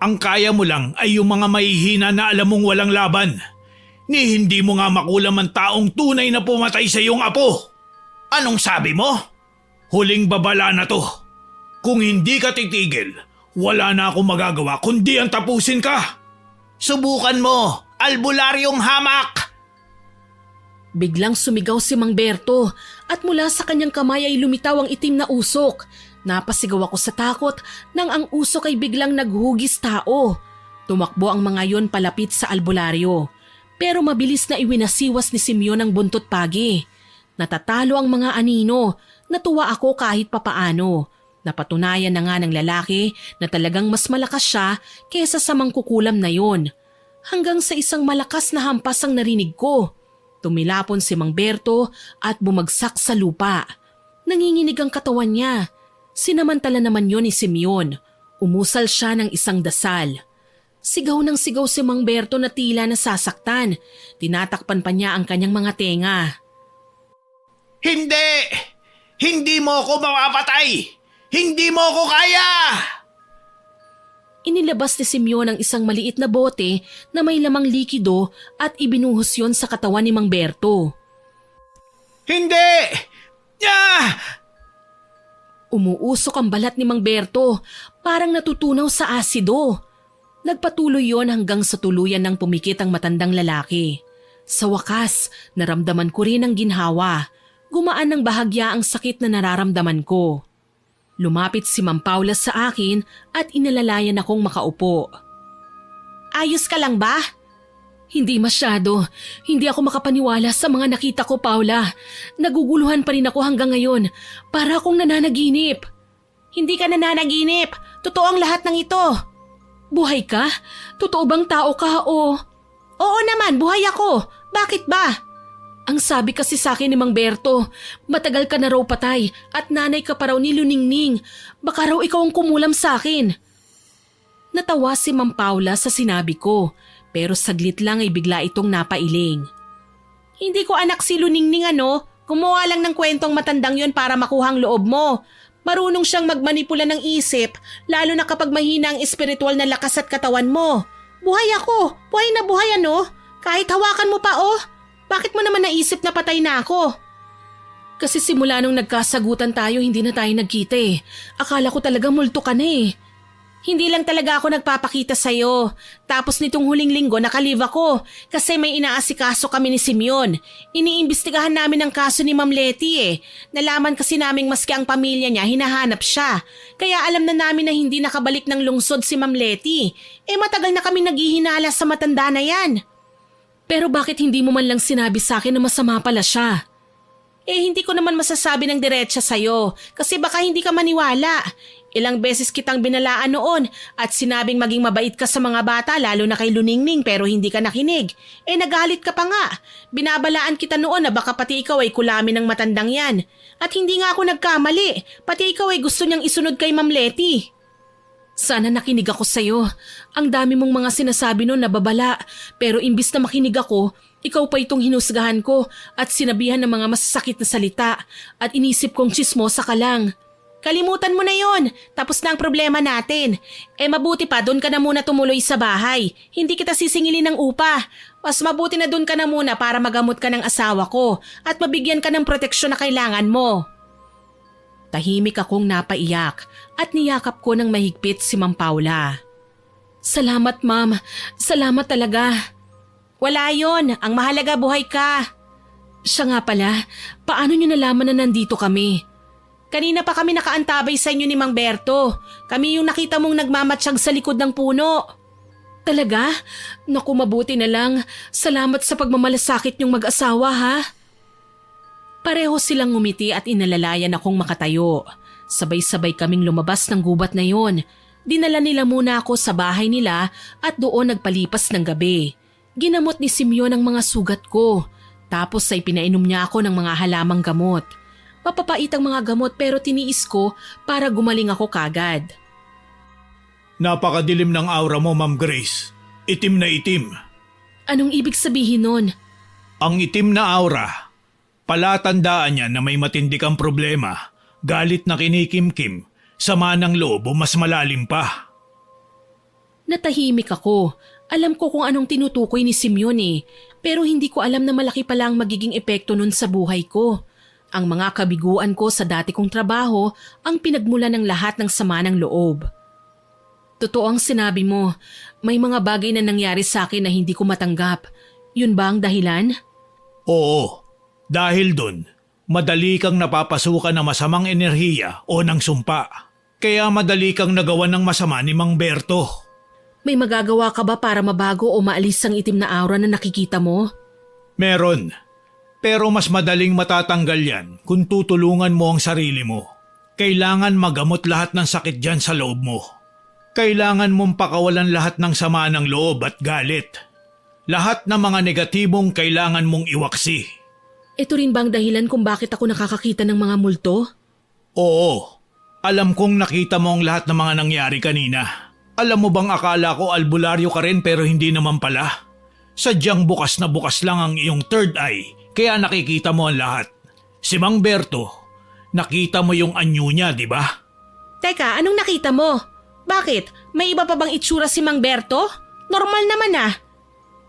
Ang kaya mo lang ay yung mga mahihina na alam mong walang laban. Ni hindi mo nga makulam ang taong tunay na pumatay sa iyong apo. Anong sabi mo? Huling babala na to. Kung hindi ka titigil, wala na akong magagawa kundi ang tapusin ka. Subukan mo, albularyong hamak! Biglang sumigaw si Mang Berto at mula sa kanyang kamay ay lumitaw ang itim na usok. Napasigaw ako sa takot nang ang usok ay biglang naghugis tao. Tumakbo ang mga yon palapit sa albularyo. Pero mabilis na iwinasiwas ni Simeon ang buntot pagi. Natatalo ang mga anino, natuwa ako kahit papaano. Napatunayan na nga ng lalaki na talagang mas malakas siya kesa sa mangkukulam na yon. Hanggang sa isang malakas na hampas ang narinig ko. Tumilapon si Mang Berto at bumagsak sa lupa. Nanginginig ang katawan niya. Sinamantala naman yon ni Simeon. Umusal siya ng isang dasal. Sigaw ng sigaw si Mang Berto na tila nasasaktan. Tinatakpan pa niya ang kanyang mga tenga. Hindi! Hindi mo ako mapapatay! Hindi mo ako kaya! Inilabas ni Simeon ang isang maliit na bote na may lamang likido at ibinuhos yon sa katawan ni Mang Berto. Hindi! Ah! Umuusok ang balat ni Mang Berto, parang natutunaw sa asido. Nagpatuloy yon hanggang sa tuluyan ng pumikit ang matandang lalaki. Sa wakas, naramdaman ko rin ang ginhawa. Gumaan ng bahagya ang sakit na nararamdaman ko. Lumapit si Ma'am Paula sa akin at inalalayan akong makaupo. Ayos ka lang ba? Hindi masyado. Hindi ako makapaniwala sa mga nakita ko, Paula. Naguguluhan pa rin ako hanggang ngayon. Para akong nananaginip. Hindi ka nananaginip. Totoo ang lahat ng ito. Buhay ka? Totoo bang tao ka o... Oo naman, buhay ako. Bakit ba? Ang sabi kasi sa akin ni Mang Berto, matagal ka na raw patay at nanay ka pa raw ni Luningning. Baka raw ikaw ang kumulam sa akin. Natawa si Ma'am Paula sa sinabi ko, pero saglit lang ay bigla itong napailing. Hindi ko anak si Luningning ano. Gumawa lang ng kwentong matandang yon para makuhang loob mo. Marunong siyang magmanipula ng isip, lalo na kapag mahina ang espiritual na lakas at katawan mo. Buhay ako. Buhay na buhay ano. Kahit hawakan mo pa oh. Bakit mo naman naisip na patay na ako? Kasi simula nung nagkasagutan tayo, hindi na tayo nagkita eh. Akala ko talaga multo ka na eh. Hindi lang talaga ako nagpapakita sa'yo. Tapos nitong huling linggo nakalive ako kasi may inaasikaso kami ni Simeon. Iniimbestigahan namin ang kaso ni Ma'am Letty eh. Nalaman kasi naming maski ang pamilya niya hinahanap siya. Kaya alam na namin na hindi nakabalik ng lungsod si Ma'am Letty. Matagal na kami naghihinala sa matanda na yan. Pero bakit hindi mo man lang sinabi sa akin na masama pala siya? Hindi ko naman masasabi ng diretsa sa'yo kasi baka hindi ka maniwala. Ilang beses kitang binalaan noon at sinabing maging mabait ka sa mga bata lalo na kay Luningning pero hindi ka nakinig. Nagalit ka pa nga. Binabalaan kita noon na baka pati ikaw ay kulamin ng matandang yan. At hindi nga ako nagkamali. Pati ikaw ay gusto niyang isunod kay Ma'am Letty. Sana nakinig ako sa'yo. Ang dami mong mga sinasabi noon na babala. Pero imbis na makinig ako, ikaw pa itong hinusgahan ko at sinabihan ng mga masasakit na salita at inisip kong tsismosa ka lang. Kalimutan mo na yon. Tapos na ang problema natin. Mabuti pa doon ka na muna tumuloy sa bahay. Hindi kita sisingilin ng upa. Mas mabuti na doon ka na muna para magamot ka ng asawa ko at mabigyan ka ng proteksyon na kailangan mo. Tahimik akong napaiyak at niyakap ko ng mahigpit si Ma'am Paula. Salamat, Ma'am. Salamat talaga. Wala yon. Ang mahalaga buhay ka. Siya nga pala, paano niyo nalaman na nandito kami? Kanina pa kami nakaantabay sa inyo ni Mang Berto. Kami yung nakita mong nagmamatsyag sa likod ng puno. Talaga? Naku, mabuti na lang. Salamat sa pagmamalasakit niyong mag-asawa ha. Pareho silang ngumiti at inalalayan akong makatayo. Sabay-sabay kaming lumabas ng gubat na yon. Dinala nila muna ako sa bahay nila at doon nagpalipas ng gabi. Ginamot ni Simeon ang mga sugat ko. Tapos ay pinainom niya ako ng mga halamang gamot. Mapapait ang mga gamot pero tiniis ko para gumaling ako kagad. Napakadilim ng aura mo, Ma'am Grace. Itim na itim. Anong ibig sabihin nun? Ang itim na aura, palatandaan niya na may matindi kang problema, galit na kinikimkim, sama ng loob o mas malalim pa. Natahimik ako. Alam ko kung anong tinutukoy ni Simeon pero hindi ko alam na malaki pala ang magiging epekto nun sa buhay ko. Ang mga kabiguan ko sa dati kong trabaho ang pinagmula ng lahat ng sama ng loob. Totoo ang sinabi mo, may mga bagay na nangyari sa akin na hindi ko matanggap. Yun ba ang dahilan? Oo, dahil dun, madali kang napapasukan ng masamang enerhiya o ng sumpa. Kaya madali kang nagawan ng masama ni Mang Berto. May magagawa ka ba para mabago o maalis ang itim na aura na nakikita mo? Meron. Pero mas madaling matatanggal yan kung tutulungan mo ang sarili mo. Kailangan magamot lahat ng sakit dyan sa loob mo. Kailangan mong pakawalan lahat ng sama ng loob at galit. Lahat ng mga negatibong kailangan mong iwaksi. Ito rin bang dahilan kung bakit ako nakakakita ng mga multo? Oo. Alam kong nakita mo ang lahat ng mga nangyari kanina. Alam mo bang akala ko albularyo ka rin pero hindi naman pala? Sadyang bukas na bukas lang ang iyong third eye. Kaya nakikita mo ang lahat. Si Mang Berto, nakita mo yung anyo niya, di ba? Teka, anong nakita mo? Bakit? May iba pa bang itsura si Mang Berto? Normal naman ah.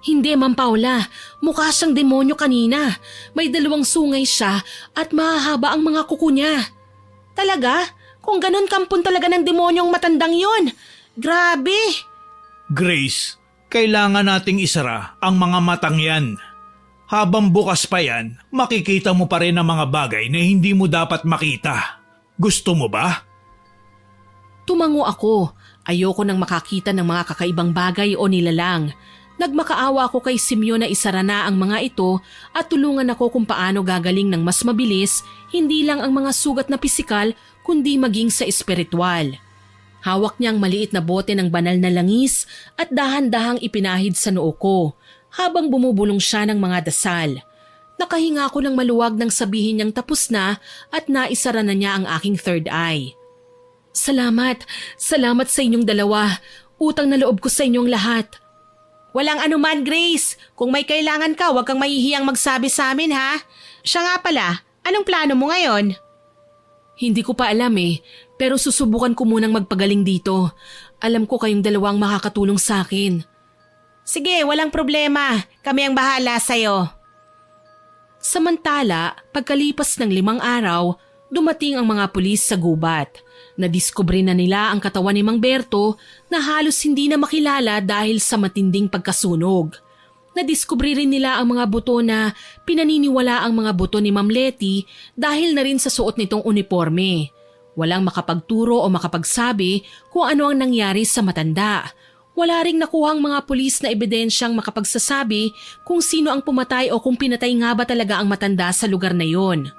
Hindi, Ma'am Paula. Mukha siyang demonyo kanina. May 2 sungay siya at mahahaba ang mga kuko niya. Talaga? Kung ganun kampun talaga ng demonyong matandang yon. Grabe! Grace, kailangan nating isara ang mga matang yan. Habang bukas pa yan, makikita mo pa rin ang mga bagay na hindi mo dapat makita. Gusto mo ba? Tumango ako. Ayoko nang makakita ng mga kakaibang bagay o nilalang. Nagmakaawa ako kay Simeon na isara na ang mga ito at tulungan ako kung paano gagaling ng mas mabilis, hindi lang ang mga sugat na pisikal kundi maging sa espiritual. Hawak niya ang maliit na bote ng banal na langis at dahan-dahang ipinahid sa noo ko habang bumubulong siya ng mga dasal. Nakahinga ako ng maluwag nang sabihin niyang tapos na at naisara na niya ang aking third eye. Salamat sa inyong dalawa. Utang na loob ko sa inyong lahat. Walang anuman, Grace. Kung may kailangan ka, huwag kang mahihiyang magsabi sa amin, ha? Siya nga pala, anong plano mo ngayon? Hindi ko pa alam pero susubukan ko munang magpagaling dito. Alam ko kayong dalawang makakatulong sa akin. Sige, walang problema. Kami ang bahala sa'yo. Samantala, pagkalipas ng 5 araw, dumating ang mga pulis sa gubat. Nadiskubre na nila ang katawan ni Mang Berto na halos hindi na makilala dahil sa matinding pagkasunog. Nadiskubre rin nila ang mga buto na pinaniniwala ang mga buto ni Ma'am Letty dahil na rin sa suot nitong uniforme. Walang makapagturo o makapagsabi kung ano ang nangyari sa matanda. Wala ring nakuhang mga pulis na ebidensyang makapagsasabi kung sino ang pumatay o kung pinatay nga ba talaga ang matanda sa lugar na yon.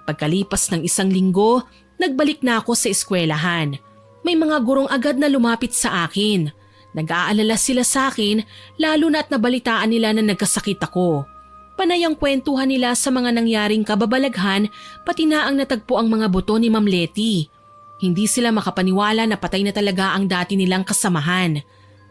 Pagkalipas ng 1 linggo, nagbalik na ako sa eskwelahan. May mga gurong agad na lumapit sa akin. Nag-aalala sila sa akin lalo na at nabalitaan nila na nagkasakit ako. Panay ang kwentuhan nila sa mga nangyaring kababalaghan pati na ang natagpo ang mga buto ni Ma'am Letty. Hindi sila makapaniwala na patay na talaga ang dati nilang kasamahan.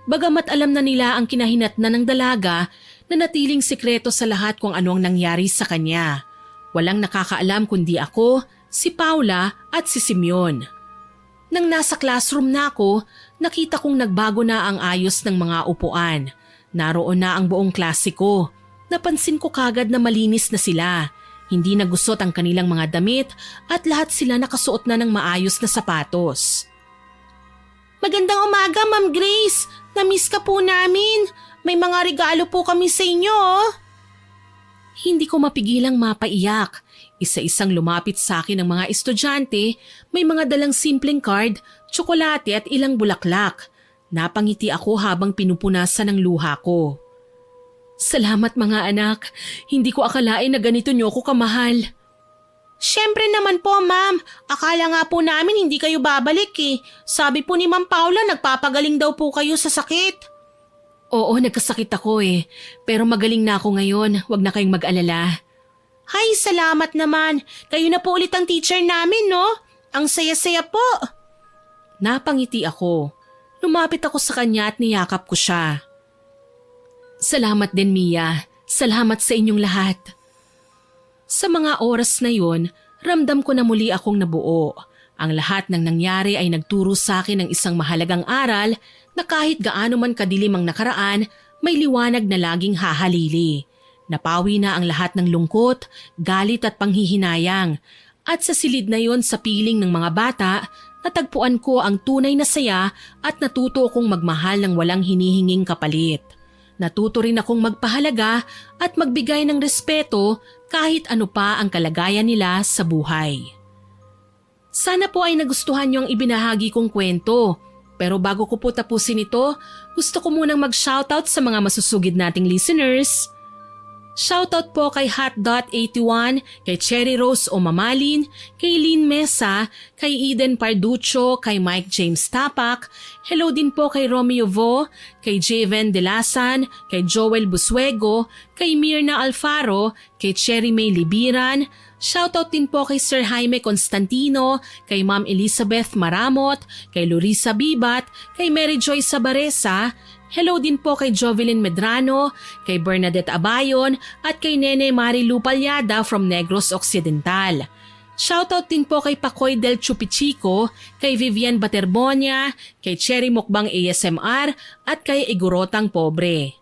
Bagamat alam na nila ang kinahinatnan ng dalaga, nanatiling sikreto sa lahat kung ano ang nangyari sa kanya. Walang nakakaalam kundi ako, si Paula at si Simeon. Nang nasa classroom na ako, nakita kong nagbago na ang ayos ng mga upuan. Naroon na ang buong klase ko. Napansin ko kagad na malinis na sila. Hindi na gusot ang kanilang mga damit at lahat sila nakasuot na ng maayos na sapatos. Magandang umaga, Ma'am Grace. Namiss ka po namin. May mga regalo po kami sa inyo, oh. Hindi ko mapigilang mapaiyak. Isa-isang lumapit sa akin ang mga estudyante, may mga dalang simpleng card, tsokolate at ilang bulaklak. Napangiti ako habang pinupunasan ng luha ko. Salamat mga anak, hindi ko akalain na ganito niyo ako kamahal. Siyempre naman po, ma'am. Akala nga po namin hindi kayo babalik eh. Sabi po ni Ma'am Paula nagpapagaling daw po kayo sa sakit. Oo, nagkasakit ako pero magaling na ako ngayon, wag na kayong mag-alala. Hay, salamat naman. Kayo na po ulit ang teacher namin, no? Ang saya-saya po. Napangiti ako. Lumapit ako sa kanya at niyakap ko siya. Salamat din, Mia. Salamat sa inyong lahat. Sa mga oras na yon, ramdam ko na muli akong nabuo. Ang lahat ng nangyari ay nagturo sa akin ng isang mahalagang aral na kahit gaano man kadilim ang nakaraan, may liwanag na laging hahalili. Napawi na ang lahat ng lungkot, galit at panghihinayang. At sa silid na yon sa piling ng mga bata, natagpuan ko ang tunay na saya at natuto akong magmahal ng walang hinihinging kapalit. Natuto rin akong magpahalaga at magbigay ng respeto kahit ano pa ang kalagayan nila sa buhay. Sana po ay nagustuhan niyo ang ibinahagi kong kwento. Pero bago ko po tapusin ito, gusto ko munang mag-shoutout sa mga masusugid nating listeners. Shoutout po kay Hot.81, kay Cherry Rose o Mamalin, kay Lynn Mesa, kay Eden Parducho, kay Mike James Tapak, hello din po kay Romeo Vo, kay Javen Delasan, kay Joel Busuego, kay Mirna Alfaro, kay Cherry May Libiran. Shoutout din po kay Sir Jaime Constantino, kay Ma'am Elizabeth Maramot, kay Lorisa Bibat, kay Mary Joy Sabaresa. Hello din po kay Jovelyn Medrano, kay Bernadette Abayon at kay Nene Marilu Palyada from Negros Occidental. Shoutout din po kay Pacoy Del Chupichico, kay Vivian Baterbonia, kay Cherry Mukbang ASMR at kay Igorotang Pobre.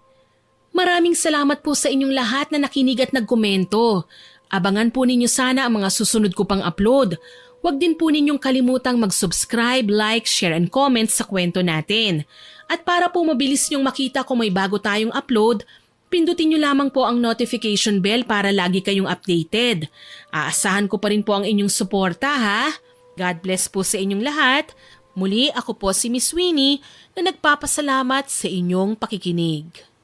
Maraming salamat po sa inyong lahat na nakinig at nagkomento. Abangan po ninyo sana ang mga susunod ko pang upload. Huwag din po ninyong kalimutang mag-subscribe, like, share and comment sa kwento natin. At para po mabilis nyong makita kung may bago tayong upload, pindutin nyo lamang po ang notification bell para lagi kayong updated. Aasahan ko pa rin po ang inyong suporta ha. God bless po sa inyong lahat. Muli ako po si Miss Winnie na nagpapasalamat sa inyong pakikinig.